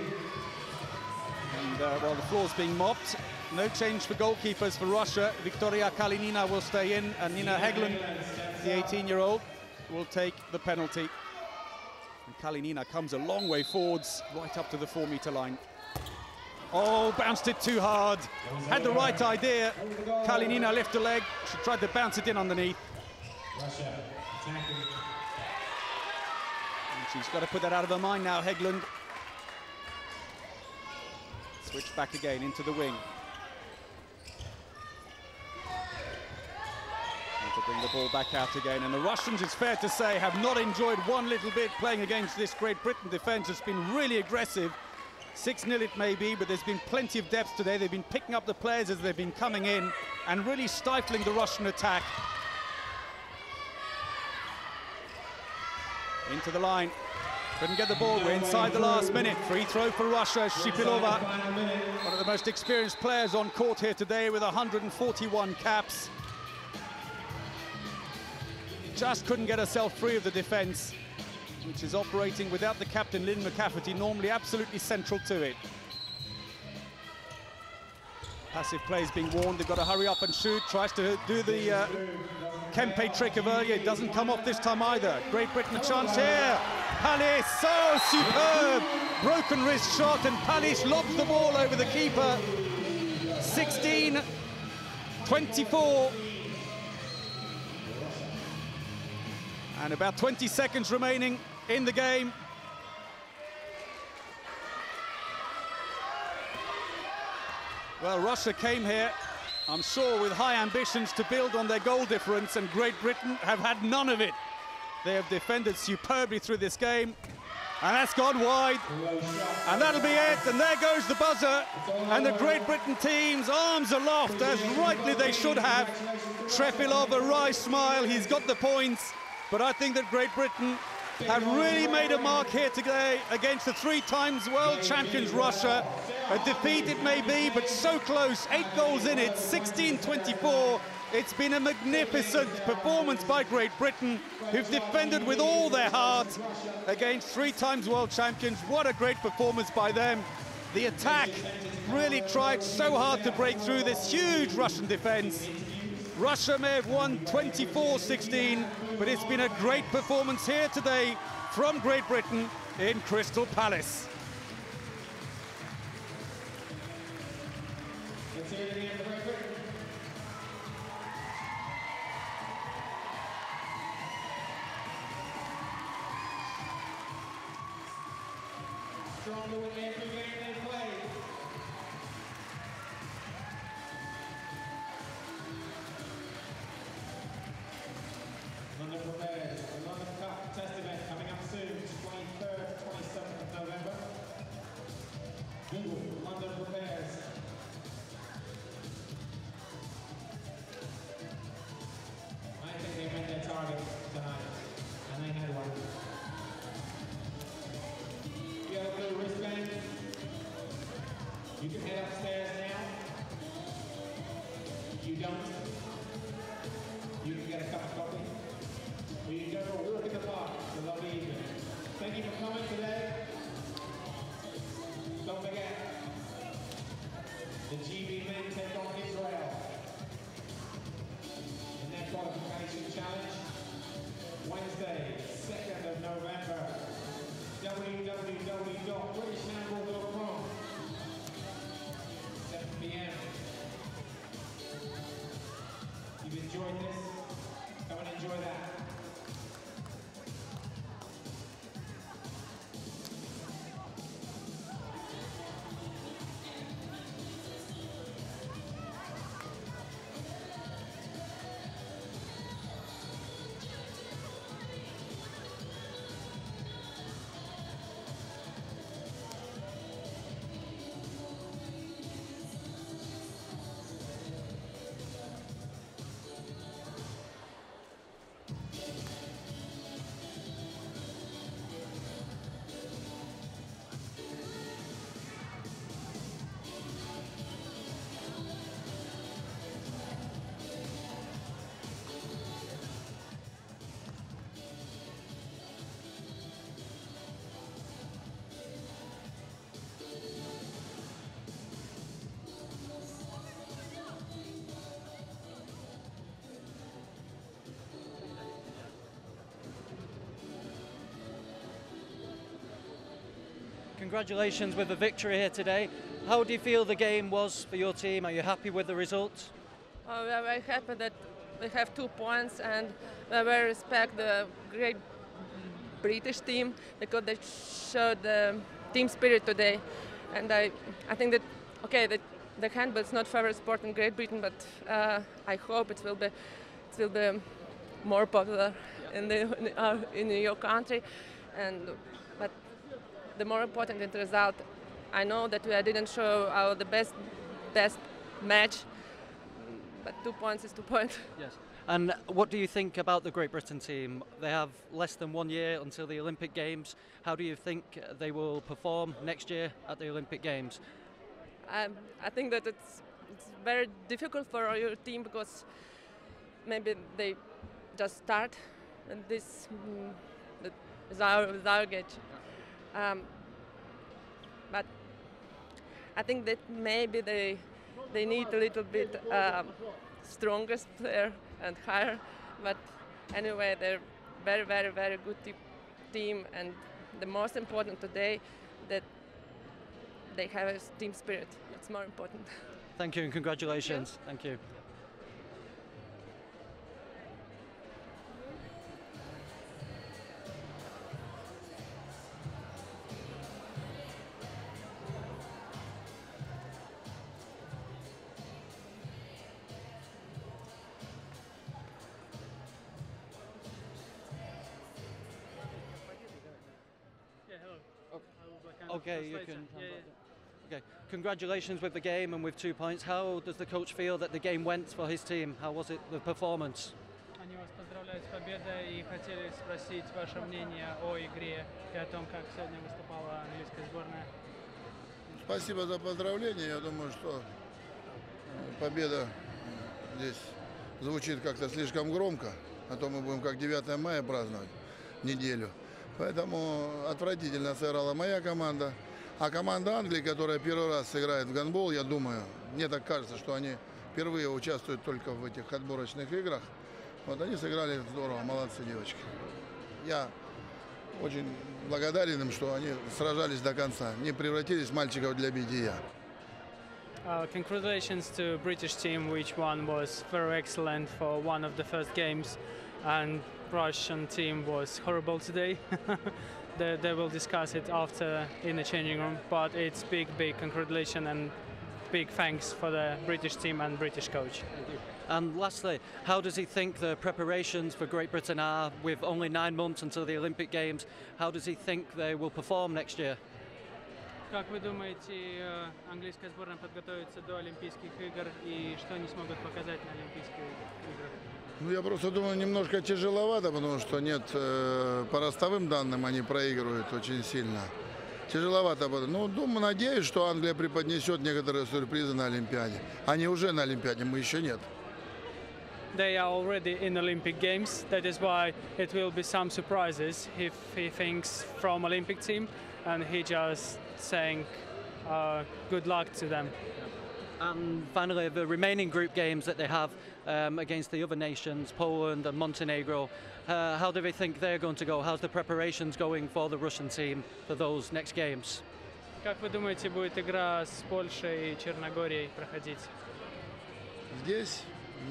And while the floor's being mopped, no change for goalkeepers for Russia. Victoria Kalinina will stay in, and Nina Hägglund, the 18-year-old, will take the penalty. And Kalinina comes a long way forwards, right up to the 4-meter line. Oh, bounced it too hard. Had the right idea. Kalinina left a leg. She tried to bounce it in underneath. Russia attacking. And she's got to put that out of her mind now, Hägglund. Switch back again into the wing. And to bring the ball back out again. And the Russians, it's fair to say, have not enjoyed one little bit playing against this Great Britain defence. It's been really aggressive. 6-0 it may be, but there's been plenty of depth today. They've been picking up the players as they've been coming in and really stifling the Russian attack. Into the line. Couldn't get the ball. We're inside the last minute. Free throw for Russia. Shipilova, one of the most experienced players on court here today with 141 caps. Just couldn't get herself free of the defence, which is operating without the captain, Lynn McCafferty, normally absolutely central to it. Passive play is being warned. They've got to hurry up and shoot. Tries to do the Kempe trick of earlier. It doesn't come off this time either. Great Britain a chance here. Pallis, so superb. Broken wrist shot, and Pallis lobs the ball over the keeper. 16-24. And about 20 seconds remaining in the game. Well, Russia came here, I'm sure, with high ambitions to build on their goal difference, and Great Britain have had none of it. They have defended superbly through this game, and that's gone wide. And that'll be it, and there goes the buzzer. And the Great Britain team's arms aloft, as rightly they should have. Trefilov, a wry smile, he's got the points. But I think that Great Britain have really made a mark here today against the 3-time world champions Russia. A defeat it may be, but so close. 8 goals in it, 16-24. It's been a magnificent performance by Great Britain, who've defended with all their heart against 3-time world champions. What a great performance by them. The attack really tried so hard to break through this huge Russian defense. Russia may have won 24-16, but it's been a great performance here today from Great Britain in Crystal Palace. Let's hear it again for Great Britain. Strong to win every game they play. London prepares. The London Cup test event coming up soon, 23rd, 27th of November. Google, London prepares. I think they met their target tonight, and they had one. You have a blue wristband. You can head upstairs now. You don't. You can get a cup of coffee. Or you can go for a walk in the park. It's a lovely evening. Thank you for coming today. Don't forget, the GB men take on Israel in their qualification challenge. Wednesday, 2nd of November. www.britishhandball.com. 7 p.m. You've enjoyed this? Come and enjoy that. congratulations with the victory here today. How do you feel the game was for your team? Are you happy with the result? We are very happy that we have 2 points, and we very respect the great British team because they showed the team spirit today. And I think that, okay, that the handball is not favorite sport in Great Britain, but I hope it will be more popular in your country. But the more important is the result. I know that we didn't show our the best match, but 2 points is 2 points. Yes. And what do you think about the Great Britain team? They have less than 1 year until the Olympic Games. How do you think they will perform next year at the Olympic Games? I think that it's very difficult for your team because maybe they just start, and this is our gauge. But I think that maybe they need a little bit strongest player and higher. But anyway, they're very, very, very good team, and the most important today that they have a team spirit. It's more important. Thank you and congratulations. Yeah. Thank you. Okay, you can. Okay, congratulations with the game and with 2 points. How does the coach feel that the game went for his team? How was it, the performance? Они вас поздравляют с победой и хотели спросить ваше мнение о игре и о том, как сегодня выступала английская сборная. Спасибо за поздравления. Я думаю, что победа здесь звучит как-то слишком громко, а то мы будем как 9 мая праздновать неделю. Поэтому отвратительно сыграла моя команда. А команда Англии, которая первый раз сыграет в гандбол, я думаю, мне так кажется, что они впервые участвуют только в этих отборочных играх. Вот они сыграли здорово, молодцы девочки. Я очень благодарен им, что они сражались до конца, не превратились в мальчиков для битья. Congratulations to British team, which one was very excellent for one of the first games, and Russian team was horrible today. They will discuss it after in the changing room, but it's big congratulations and big thanks for the British team and British coach. And lastly, how does he think the preparations for Great Britain are with only 9 months until the Olympic Games? How does he think they will perform next year? Как вы думаете, английская сборная подготовится до Олимпийских игр и что они смогут показать на Олимпийских играх? Ну, я просто думаю, немножко тяжеловато, потому что нет, по ростовым данным они проигрывают очень сильно. Тяжеловато. Ну, думаю, надеюсь, что Англия преподнесет некоторые сюрпризы на Олимпиаде. Они уже на Олимпиаде, мы еще нет. They are already in Olympic Games. That is why it will be some surprises if he thinks from Olympic team, and he just saying good luck to them. And finally, the remaining group games that they have against the other nations, Poland and Montenegro, how do they think they're going to go? How's the preparations going for the Russian team for those next games? Как вы думаете, будет игра с Польшей и Черногорией проходить? Здесь,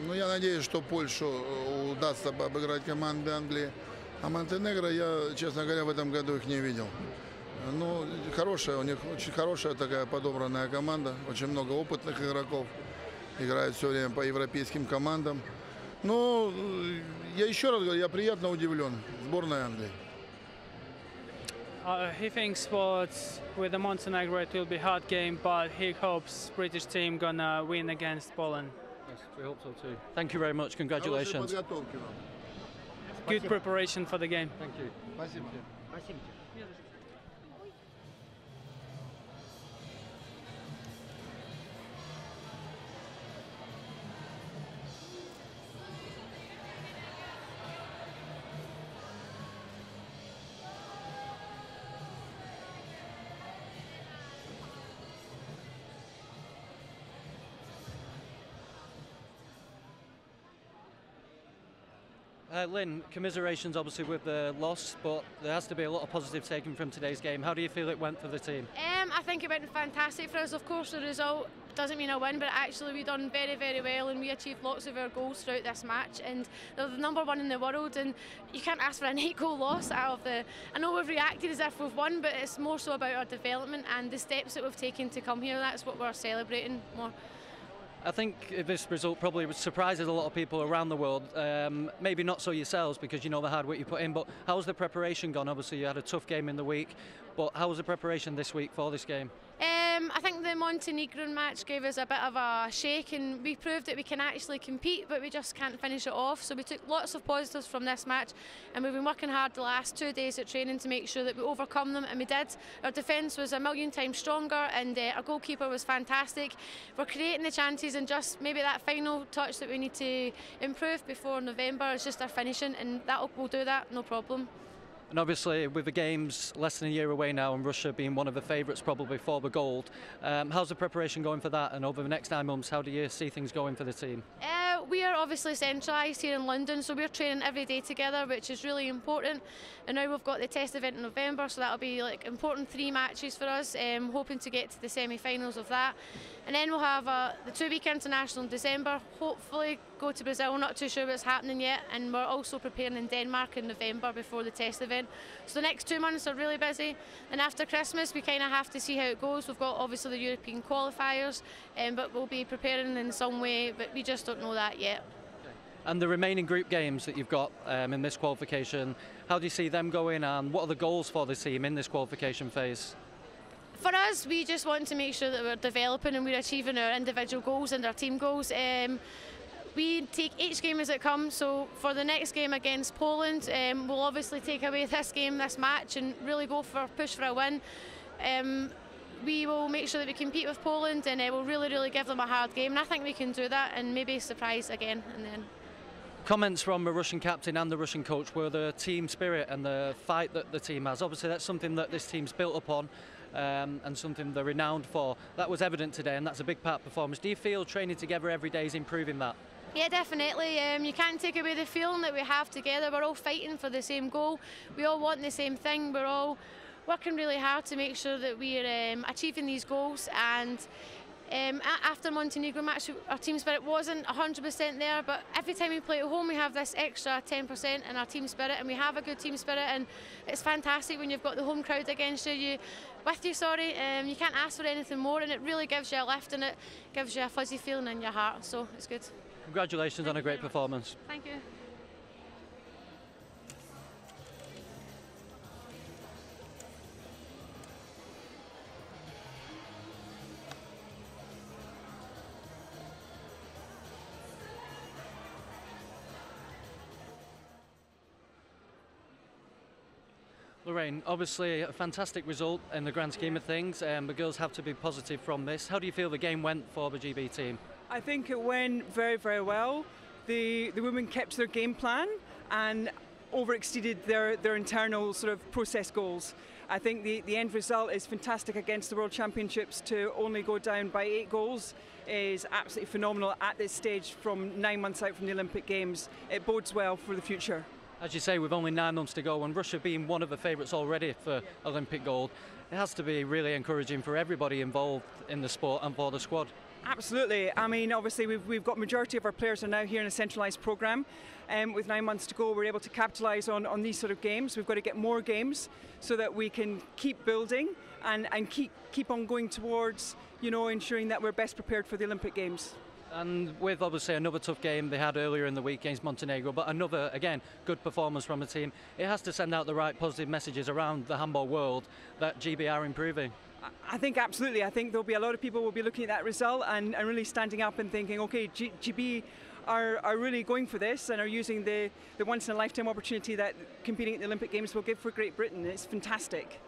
ну, я надеюсь, что Польшу удастся обыграть команды Англии. А Монтенегро, я, честно говоря, в этом году их не видел. Ну, хорошая, у них очень хорошая такая подобранная команда, очень много опытных игроков, играют все время по европейским командам. Ну, я еще раз говорю, я приятно удивлен сборной Англии. He thinks with the Montenegro it will be a hard game, but he hopes British team gonna win against Poland. Yes, we hope so too. Thank you very much. Congratulations. Good preparation for the game. Thank you. Спасибо. Lynn, commiserations obviously with the loss, but there has to be a lot of positives taken from today's game. How do you feel it went for the team? I think it went fantastic for us. Of course, the result doesn't mean a win, but actually we done very, very well, and we achieved lots of our goals throughout this match, and they're the #1 in the world, and you can't ask for an 8-goal loss out of the... I know we've reacted as if we've won, but it's more so about our development and the steps that we've taken to come here. That's what we're celebrating more. I think this result probably surprises a lot of people around the world. Maybe not so yourselves, because you know the hard work you put in, but how's the preparation gone? Obviously you had a tough game in the week, but how was the preparation this week for this game? I think the Montenegrin match gave us a bit of a shake, and we proved that we can actually compete, but we just can't finish it off. So we took lots of positives from this match, and we've been working hard the last 2 days at training to make sure that we overcome them, and we did. Our defence was a million times stronger, and our goalkeeper was fantastic. We're creating the chances, and just maybe that final touch that we need to improve before November is just our finishing, and we'll do that, no problem. And obviously with the games less than a year away now, and Russia being one of the favourites probably for the gold, how's the preparation going for that? And over the next 9 months, how do you see things going for the team? We are obviously centralised here in London, so we're training every day together, which is really important. And now we've got the test event in November, so that'll be like important 3 matches for us, hoping to get to the semi-finals of that. And then we'll have the 2-week international in December, hopefully go to Brazil, not too sure what's happening yet, and we're also preparing in Denmark in November before the test event. So the next 2 months are really busy, and after Christmas we kind of have to see how it goes. We've got obviously the European qualifiers, but we'll be preparing in some way, but we just don't know that yet. And the remaining group games that you've got in this qualification, how do you see them going, and what are the goals for the team in this qualification phase? For us, we just want to make sure that we're developing and we're achieving our individual goals and our team goals. We take each game as it comes, so for the next game against Poland, we'll obviously take away this game, this match, and really push for a win. We will make sure that we compete with Poland, and we'll really give them a hard game, and I think we can do that and maybe surprise again in the end. Comments from the Russian captain and the Russian coach were the team spirit and the fight that the team has. Obviously that's something that this team's built upon, and something they're renowned for. That was evident today, and that's a big part of performance. Do you feel training together every day is improving that? Yeah, definitely. You can't take away the feeling that we have together. We're all fighting for the same goal. We all want the same thing. We're all working really hard to make sure that we're achieving these goals. And after Montenegro match, our team spirit wasn't 100% there, but every time we play at home we have this extra 10% in our team spirit, and we have a good team spirit, and it's fantastic when you've got the home crowd against you, you can't ask for anything more, and it really gives you a lift, and it gives you a fuzzy feeling in your heart, so it's good. Congratulations on a great performance. Thank you. Lorraine, obviously a fantastic result in the grand scheme of things, the girls have to be positive from this. How do you feel the game went for the GB team? I think it went very, very well. The women kept their game plan and overexceeded their internal sort of process goals. I think the end result is fantastic against the World Championships. To only go down by 8 goals is absolutely phenomenal at this stage from 9 months out from the Olympic Games. It bodes well for the future. As you say, with only 9 months to go, and Russia being one of the favourites already for Olympic gold, it has to be really encouraging for everybody involved in the sport and for the squad. Absolutely. I mean, obviously we've got majority of our players are now here in a centralised programme. With 9 months to go, we're able to capitalise on these sort of games. We've got to get more games so that we can keep building and keep on going towards, you know, ensuring that we're best prepared for the Olympic Games. And with obviously another tough game they had earlier in the week against Montenegro, but another, again, good performance from the team, it has to send out the right positive messages around the handball world that GB are improving. I think absolutely. I think there'll be a lot of people will be looking at that result and really standing up and thinking, okay, GB are really going for this and are using the once-in-a-lifetime opportunity that competing at the Olympic Games will give for Great Britain. It's fantastic.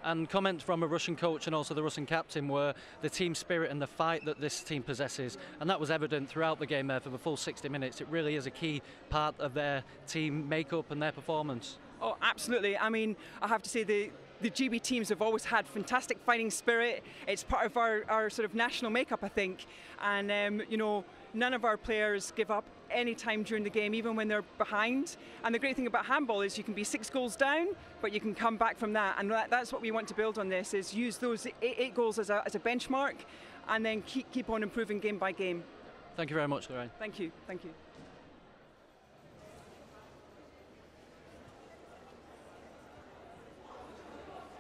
And comments from a Russian coach and also the Russian captain were the team spirit and the fight that this team possesses, and that was evident throughout the game there for the full 60 minutes. It really is a key part of their team makeup and their performance. Oh, absolutely. I mean, I have to say the GB teams have always had fantastic fighting spirit. It's part of our sort of national makeup, I think. And, you know, none of our players give up any time during the game, even when they're behind. And the great thing about handball is you can be 6 goals down, but you can come back from that. And that's what we want to build on this, is use those 8 goals as a benchmark, and then keep on improving game by game. Thank you very much, Lorraine. Thank you. Thank you.